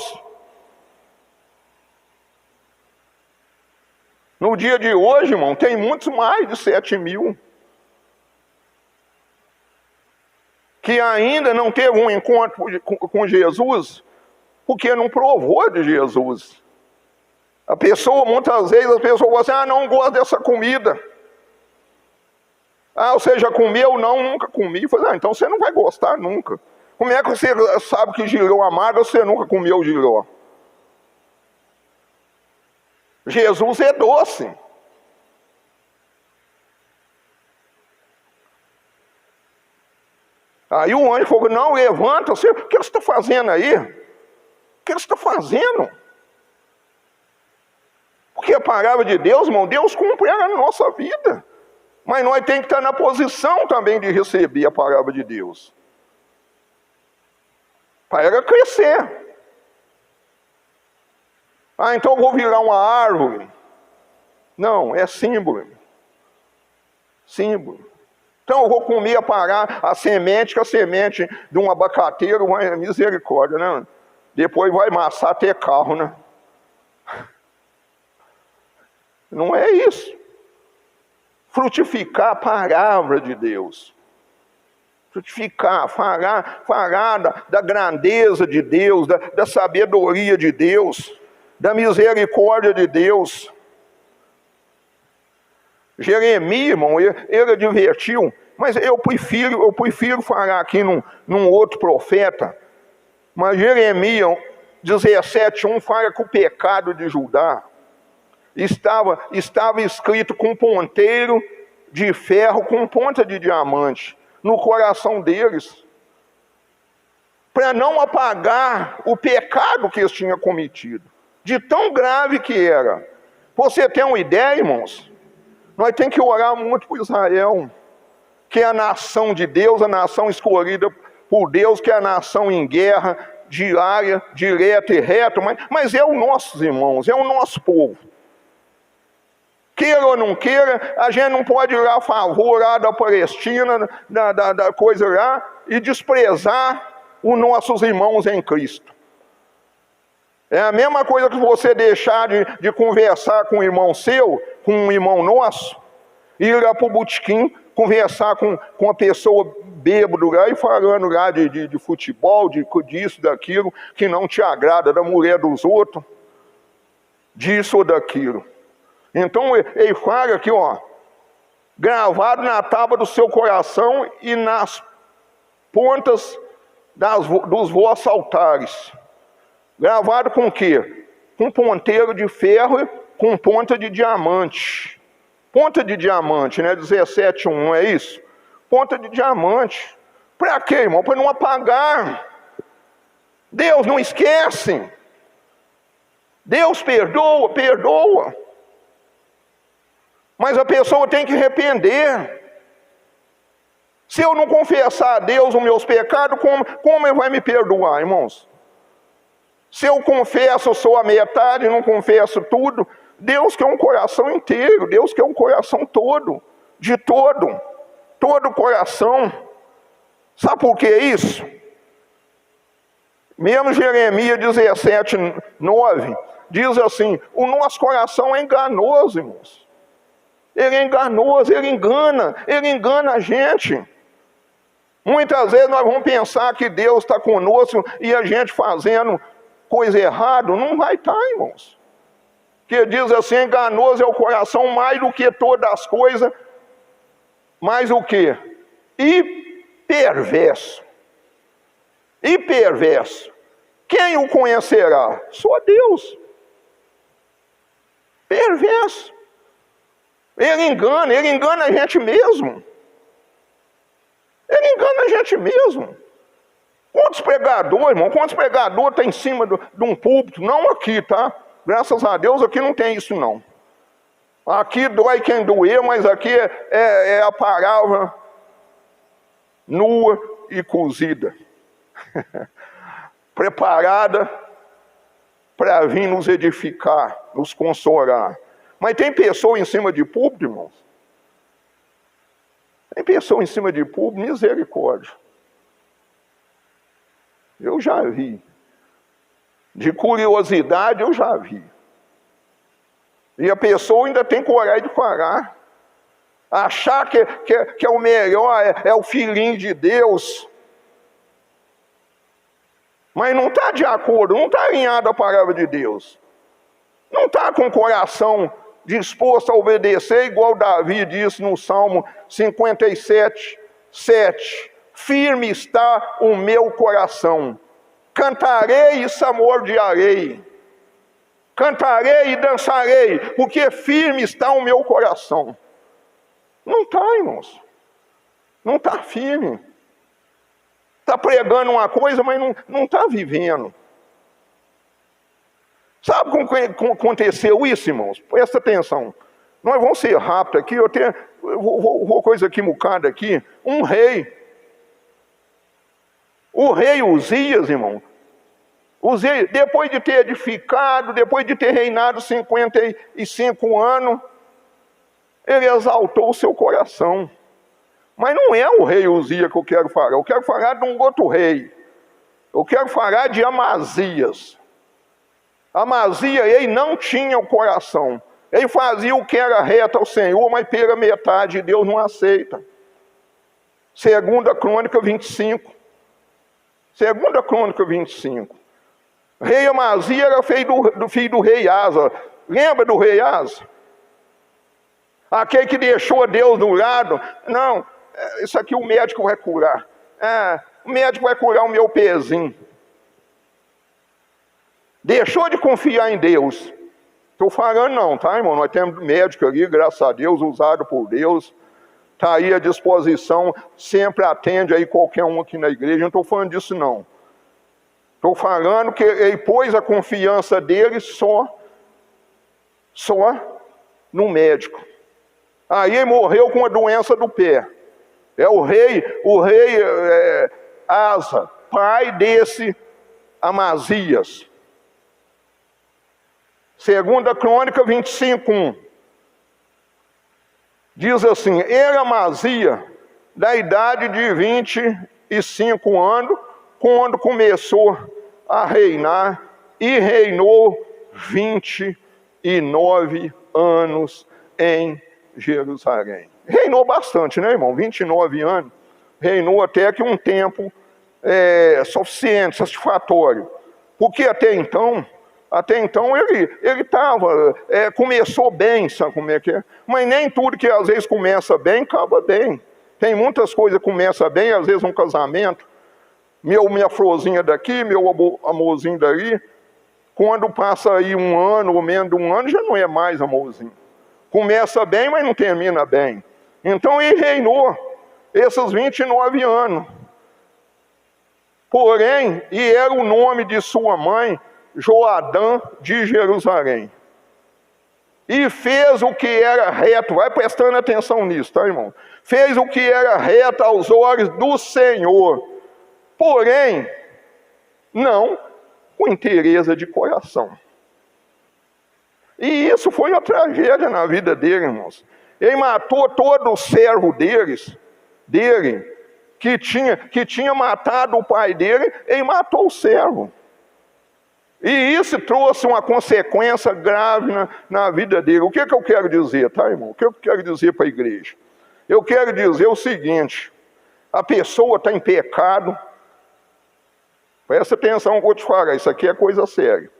No dia de hoje, irmão, tem muitos mais de 7.000 que ainda não teve um encontro com Jesus, porque não provou de Jesus. A pessoa, muitas vezes, as pessoas falam assim: ah, não gosto dessa comida. Ah, você já comeu? Não, nunca comi. Falei: ah, então você não vai gostar nunca. Como é que você sabe que jiló amargo se você nunca comeu jiló? Jesus é doce. Aí o anjo falou: não, levanta, o que você está fazendo aí? O que você está fazendo? Porque a palavra de Deus, irmão, Deus cumpre ela na nossa vida. Mas nós temos que estar na posição também de receber a palavra de Deus. Para ela crescer. Ah, então eu vou virar uma árvore. Não, é símbolo. Símbolo. Então eu vou comer parar a semente, que a semente de um abacateiro vai, misericórdia, né? Depois vai amassar até carro, né? Não é isso. Frutificar a palavra de Deus. Frutificar, falar da grandeza de Deus, da sabedoria de Deus, da misericórdia de Deus. Jeremias, irmão, ele advertiu, mas eu prefiro falar aqui num outro profeta, mas Jeremias 17:1 fala que o pecado de Judá estava escrito com ponteiro de ferro, com ponta de diamante, no coração deles, para não apagar o pecado que eles tinham cometido, de tão grave que era. Você tem uma ideia, irmãos? Nós temos que orar muito por Israel, que é a nação de Deus, a nação escolhida por Deus, que é a nação em guerra, diária, direta e reta, mas é o nossos irmãos, é o nosso povo. Queira ou não queira, a gente não pode ir lá a favor lá da Palestina, da coisa lá, e desprezar os nossos irmãos em Cristo. É a mesma coisa que você deixar de conversar com um irmão seu, com um irmão nosso, e ir lá para o botequim, conversar com uma pessoa bêbado lá e falando lá de futebol, disso, daquilo, que não te agrada, da mulher dos outros, disso ou daquilo. Então ele fala aqui, ó, gravado na tábua do seu coração e nas pontas dos vossos altares. Gravado com o quê? Com ponteiro de ferro, com ponta de diamante. Ponta de diamante, né? 17:1, não é isso? Ponta de diamante. Para quê, irmão? Para não apagar. Deus não esquece. Deus perdoa. Mas a pessoa tem que arrepender. Se eu não confessar a Deus os meus pecados, como Ele vai me perdoar, irmãos? Se eu confesso só a metade, não confesso tudo, Deus quer um coração inteiro, Deus quer um coração todo, de todo o coração. Sabe por que isso? Mesmo Jeremias 17:9, diz assim, o nosso coração é enganoso, irmãos. Ele é enganoso, ele engana a gente. Muitas vezes nós vamos pensar que Deus está conosco e a gente fazendo coisa errada, não vai estar, irmãos. Que diz assim, enganoso é o coração mais do que todas as coisas, mais o quê? E perverso. Quem o conhecerá? Só Deus. Perverso. Ele engana a gente mesmo. Quantos pregadores, irmão, estão em cima de um púlpito? Não aqui, tá? Graças a Deus aqui não tem isso não. Aqui dói quem doer, mas aqui é a palavra nua e cozida. Preparada para vir nos edificar, nos consolar. Mas tem pessoa em cima de púlpito, irmãos? Tem pessoa em cima de púlpito, misericórdia. Eu já vi. De curiosidade, eu já vi. E a pessoa ainda tem coragem de falar. Achar que é o melhor, é o filhinho de Deus. Mas não está de acordo, não está alinhado à palavra de Deus. Não está com o coração disposto a obedecer, igual Davi disse no Salmo 57:7. Firme está o meu coração. Cantarei e samordearei. Cantarei e dançarei, porque firme está o meu coração. Não está, irmãos. Não está firme. Está pregando uma coisa, mas não está vivendo. Sabe como aconteceu isso, irmãos? Presta atenção. Nós vamos ser rápidos aqui. Eu vou coisa aqui mucada aqui. Um rei. O rei Uzias, irmão. Uzias, depois de ter edificado, depois de ter reinado 55 anos, ele exaltou o seu coração. Mas não é o rei Uzias que eu quero falar. Eu quero falar de um outro rei. Eu quero falar de Amazias. Amazias, ele não tinha o coração. Ele fazia o que era reto ao Senhor, mas pela metade Deus não aceita. 2 Crônica 25. 2 Crônica 25. Rei Amazias era filho do rei Asa. Lembra do rei Asa? Aquele que deixou Deus do lado. Não, isso aqui o médico vai curar. O médico vai curar o meu pezinho. Deixou de confiar em Deus. Estou falando não, tá, irmão? Nós temos médico ali, graças a Deus, usado por Deus. Está aí à disposição, sempre atende aí qualquer um aqui na igreja. Não estou falando disso não. Estou falando que ele pôs a confiança dele só no médico. Aí ele morreu com a doença do pé. É o rei Asa, pai desse Amazias. 2 Crônica 25:1. Diz assim: era Amazias da idade de 25 anos, quando começou a reinar, e reinou 29 anos em Jerusalém. Reinou bastante, né, irmão? 29 anos. Reinou até que um tempo suficiente, satisfatório. Porque até então ele estava, começou bem, sabe como é que é? Mas nem tudo que às vezes começa bem, acaba bem. Tem muitas coisas que começam bem, às vezes um casamento, minha florzinha daqui, meu amorzinho dali, quando passa aí um ano ou menos de um ano, já não é mais amorzinho. Começa bem, mas não termina bem. Então ele reinou esses 29 anos. Porém, e era o nome de sua mãe, Joadã de Jerusalém. E fez o que era reto, vai prestando atenção nisso, tá, irmão? Fez o que era reto aos olhos do Senhor, porém, não com inteireza de coração. E isso foi uma tragédia na vida dele, irmãos. Ele matou todo o servo dele, que tinha matado o pai dele, ele matou o servo. E isso trouxe uma consequência grave na vida dele. O que eu quero dizer, tá, irmão? O que eu quero dizer para a igreja? Eu quero dizer o seguinte: a pessoa está em pecado. Presta atenção, eu vou te falar, isso aqui é coisa séria.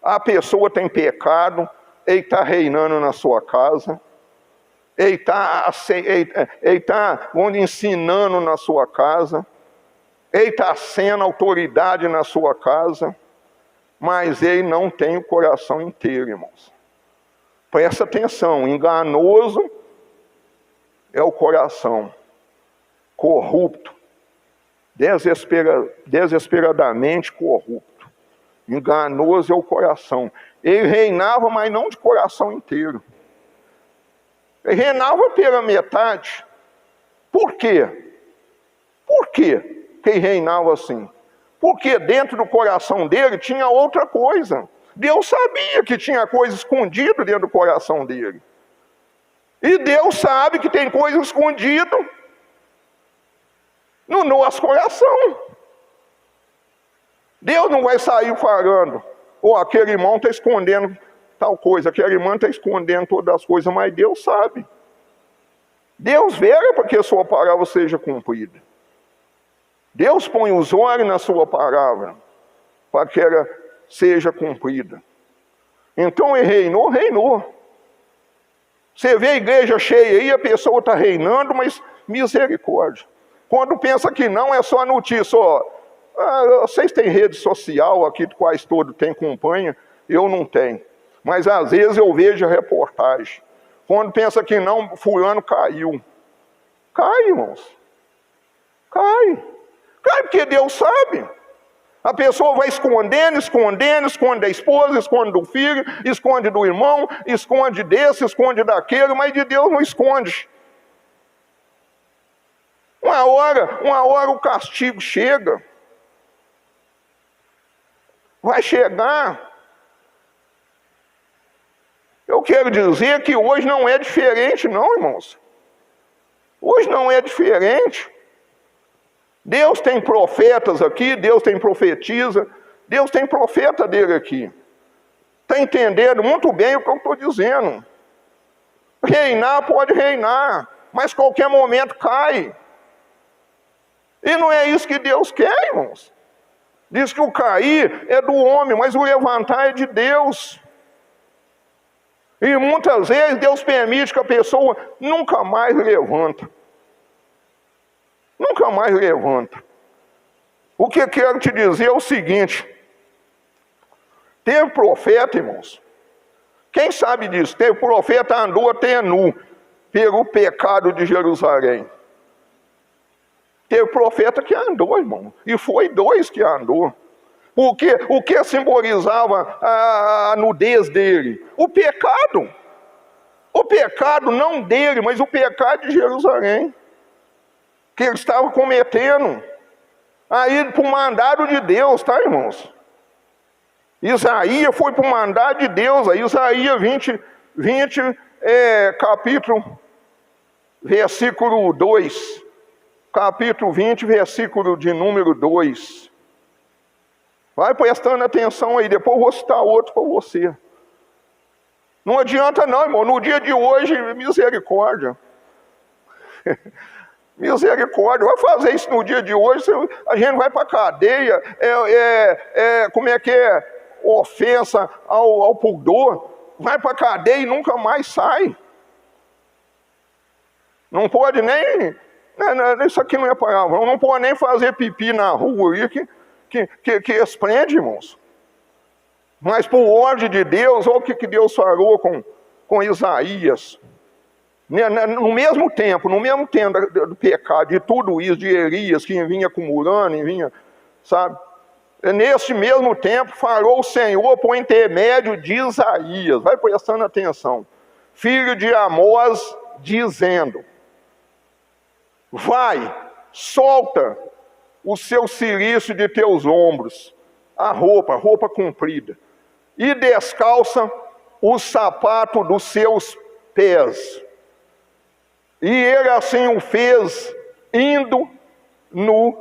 A pessoa está em pecado, ele está reinando na sua casa, ele está ensinando na sua casa, ele está sendo autoridade na sua casa, mas ele não tem o coração inteiro, irmãos. Presta atenção, enganoso é o coração, corrupto, desesperadamente corrupto. Enganoso é o coração. Ele reinava, mas não de coração inteiro. Ele reinava pela metade. Por quê? Por quê que ele reinava assim? Porque dentro do coração dele tinha outra coisa. Deus sabia que tinha coisa escondida dentro do coração dele. E Deus sabe que tem coisa escondida no nosso coração. Deus não vai sair falando: aquele irmão está escondendo tal coisa, aquele irmão está escondendo todas as coisas, mas Deus sabe. Deus vela para que a sua palavra seja cumprida. Deus põe os olhos na sua palavra para que ela seja cumprida. Então ele reinou. Você vê a igreja cheia aí, a pessoa está reinando, mas misericórdia. Quando pensa que não, é só notícia. Vocês têm rede social aqui, quase todo tem acompanha, eu não tenho. Mas às vezes eu vejo a reportagem. Quando pensa que não, fulano caiu. Cai, irmãos. Cai porque Deus sabe. A pessoa vai escondendo, esconde da esposa, esconde do filho, esconde do irmão, esconde desse, esconde daquele, mas de Deus não esconde. Uma hora o castigo chega. Vai chegar. Eu quero dizer que hoje não é diferente não, irmãos. Hoje não é diferente. Deus tem profetas aqui, Deus tem profetisa, Deus tem profeta dele aqui. Está entendendo muito bem o que eu estou dizendo. Reinar pode reinar, mas qualquer momento cai. E não é isso que Deus quer, irmãos. Diz que o cair é do homem, mas o levantar é de Deus. E muitas vezes Deus permite que a pessoa nunca mais levanta. Nunca mais levanta. O que eu quero te dizer é o seguinte. Teve profeta, irmãos. Quem sabe disso? Teve profeta andou até nu pelo pecado de Jerusalém. Teve profeta que andou, irmão. E foi 2 que andou. Porque o que simbolizava a nudez dele? O pecado. O pecado não dele, mas o pecado de Jerusalém. Que ele estava cometendo. Aí, por mandado de Deus, tá, irmãos? Isaías foi por mandado de Deus. Aí, Isaías 20 capítulo, versículo 2. Capítulo 20, versículo de número 2. Vai prestando atenção aí, depois eu vou citar outro para você. Não adianta não, irmão, no dia de hoje, misericórdia. Misericórdia, vai fazer isso no dia de hoje, a gente vai para a cadeia, como é que é? Ofensa ao pudor, vai para a cadeia e nunca mais sai. Não pode nem... Isso aqui não é palavrão. Não pode nem fazer pipi na rua aí, que eles prendem, irmãos. Mas por ordem de Deus, olha o que Deus falou com Isaías. No mesmo tempo do pecado, de tudo isso, de Elias, que vinha acumulando, vinha, sabe? Nesse mesmo tempo, falou o Senhor por intermédio de Isaías. Vai prestando atenção. Filho de Amós, dizendo: vai, solta o seu cilício de teus ombros, a roupa comprida, e descalça o sapato dos seus pés. E ele assim o fez, indo nu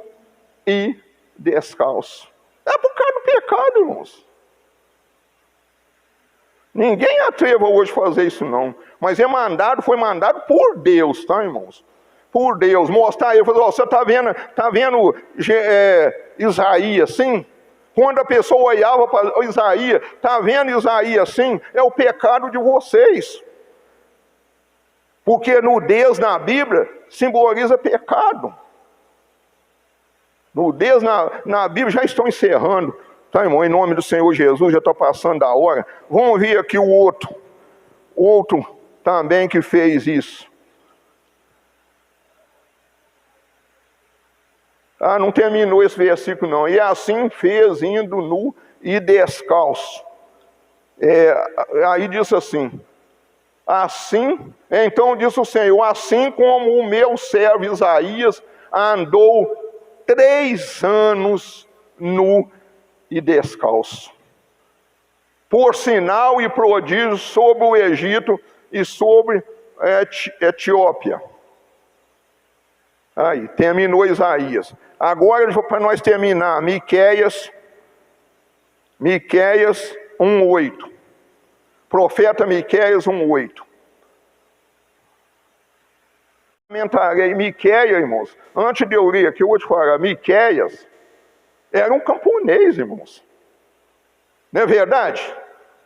e descalço. É por causa do pecado, irmãos. Ninguém atreva hoje a fazer isso não, mas foi mandado por Deus, tá, irmãos? Por Deus, mostrar ele, falou, você está vendo Isaías, sim? Quando a pessoa olhava para Isaías, está vendo Isaías, sim? É o pecado de vocês. Porque nudez na Bíblia simboliza pecado. Nudez na Bíblia, já estou encerrando, tá, irmão? Em nome do Senhor Jesus, já está passando da hora. Vamos ver aqui o outro também que fez isso. Não terminou esse versículo não. E assim fez, indo nu e descalço. Aí disse assim, então disse o Senhor, assim como o meu servo Isaías andou 3 anos nu e descalço, por sinal e prodígio sobre o Egito e sobre a Etiópia. Aí, terminou Isaías. Agora, para nós terminar, Miqueias 1:8. Profeta Miqueias 1:8. Comentarei Miqueias, irmãos. Antes de eu ler aqui, eu vou te falar. Miqueias era um camponês, irmãos. Não é verdade?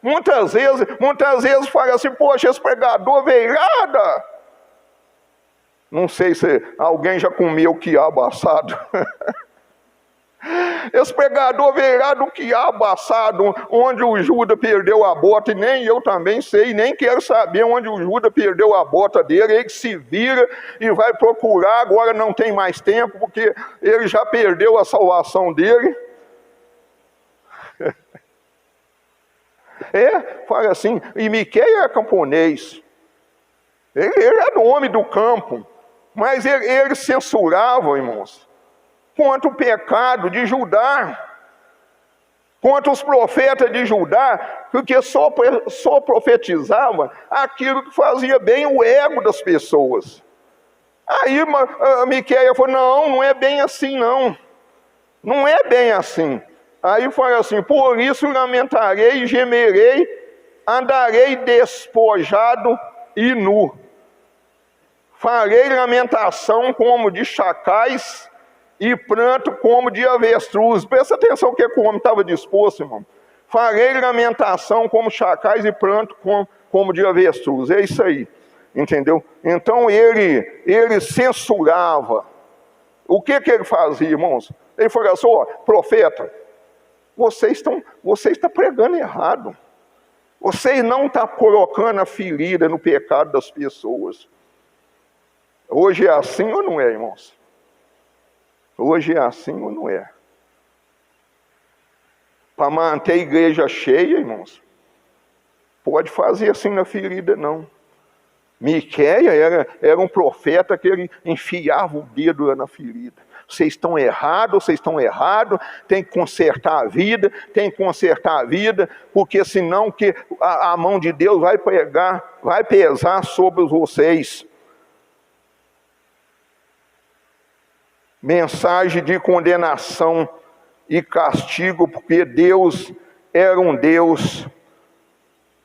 Muitas vezes fala assim, poxa, esse pregador veirada. Não sei se alguém já comeu quiabo assado. Esse pregador veirado, quiabo assado, onde o Judas perdeu a bota, e nem eu também sei, nem quero saber onde o Judas perdeu a bota dele. Ele se vira e vai procurar, agora não tem mais tempo, porque ele já perdeu a salvação dele. Fala assim, e Miqueias é camponês. Ele era homem do campo. Mas ele censurava, irmãos, contra o pecado de Judá, contra os profetas de Judá, porque só profetizava aquilo que fazia bem o ego das pessoas. Aí a Miquéia falou, não é bem assim não. Não é bem assim. Aí fala assim, por isso lamentarei e gemerei, andarei despojado e nu. Farei lamentação como de chacais e pranto como de avestruz. Presta atenção o que o homem estava disposto, irmão. Farei lamentação como chacais e pranto como de avestruz. É isso aí, entendeu? Então ele censurava. O que ele fazia, irmãos? Ele falou assim, ó, profeta, você está pregando errado. Você não está colocando a ferida no pecado das pessoas. Hoje é assim ou não é, irmãos? Hoje é assim ou não é? Para manter a igreja cheia, irmãos, pode fazer assim na ferida, não. Miquéia era um profeta que ele enfiava o dedo lá na ferida. Vocês estão errados, tem que consertar a vida, porque senão que a mão de Deus vai pesar sobre vocês. Mensagem de condenação e castigo, porque Deus era um Deus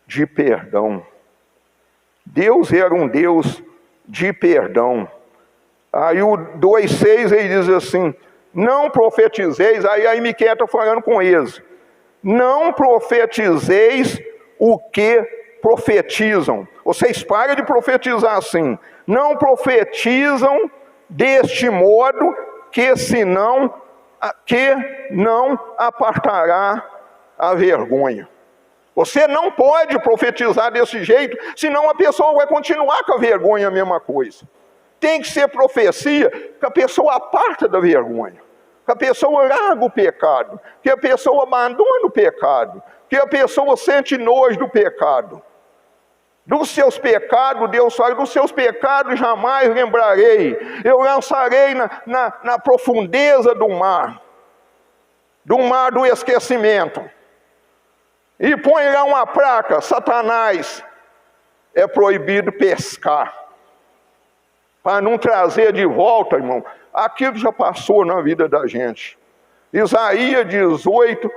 de perdão. Deus era um Deus de perdão. Aí o 2,6 ele diz assim, não profetizeis, aí Miquéia está falando com eles, não profetizeis o que profetizam. Vocês param de profetizar assim, não profetizam deste modo que não apartará a vergonha. Você não pode profetizar desse jeito, senão a pessoa vai continuar com a vergonha, a mesma coisa. Tem que ser profecia que a pessoa aparta da vergonha, que a pessoa larga o pecado, que a pessoa abandona o pecado, que a pessoa sente nojo do pecado. Dos seus pecados, Deus fala, dos seus pecados jamais lembrarei. Eu lançarei na profundeza do mar do esquecimento. E põe lá uma placa, Satanás, é proibido pescar. Para não trazer de volta, irmão, aquilo que já passou na vida da gente. Isaías 18,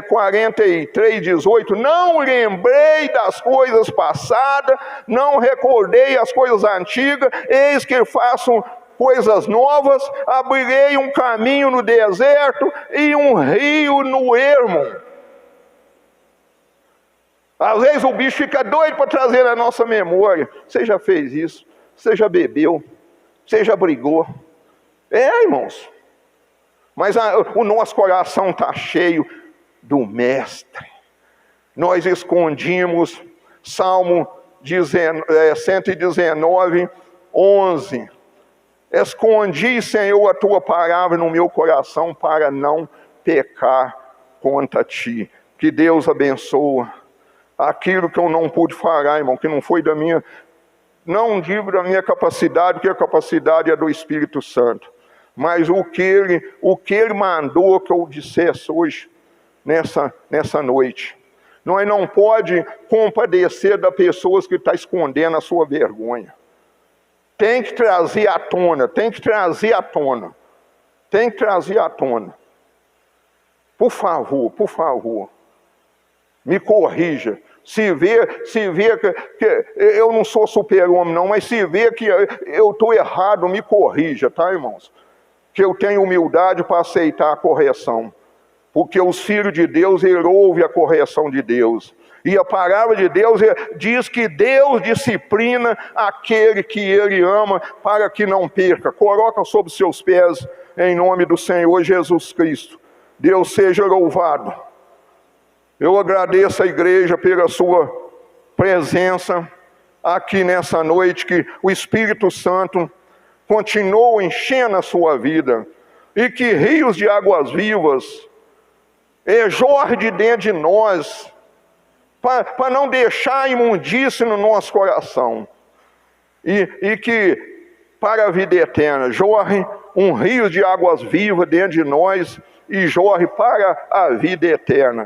43, 18, não lembrei das coisas passadas, não recordei as coisas antigas, eis que faço coisas novas, abrirei um caminho no deserto e um rio no ermo. Às vezes o bicho fica doido para trazer na nossa memória. Você já fez isso? Você já bebeu? Você já brigou? Irmãos. Mas o nosso coração está cheio do Mestre. Nós escondimos, Salmo 119, 11. Escondi, Senhor, a tua palavra no meu coração para não pecar contra ti. Que Deus abençoe. Aquilo que eu não pude falar, irmão, que não foi da minha, não digo da minha capacidade, porque a capacidade é do Espírito Santo. Mas o que ele mandou que eu dissesse hoje, nessa noite. Nós não pode compadecer das pessoas que estão escondendo a sua vergonha. Tem que trazer à tona, Por favor, me corrija. Se vê que eu não sou super-homem não, mas se vê que eu estou errado, me corrija, tá, irmãos? Que eu tenho humildade para aceitar a correção. Porque os filhos de Deus, ele ouve a correção de Deus. E a palavra de Deus diz que Deus disciplina aquele que ele ama para que não perca. Coloca sobre seus pés em nome do Senhor Jesus Cristo. Deus seja louvado. Eu agradeço a igreja pela sua presença aqui nessa noite, que o Espírito Santo continue enchendo a sua vida e que rios de águas vivas jorre de dentro de nós, para não deixar imundície no nosso coração, e que para a vida eterna jorre um rio de águas vivas dentro de nós e jorre para a vida eterna.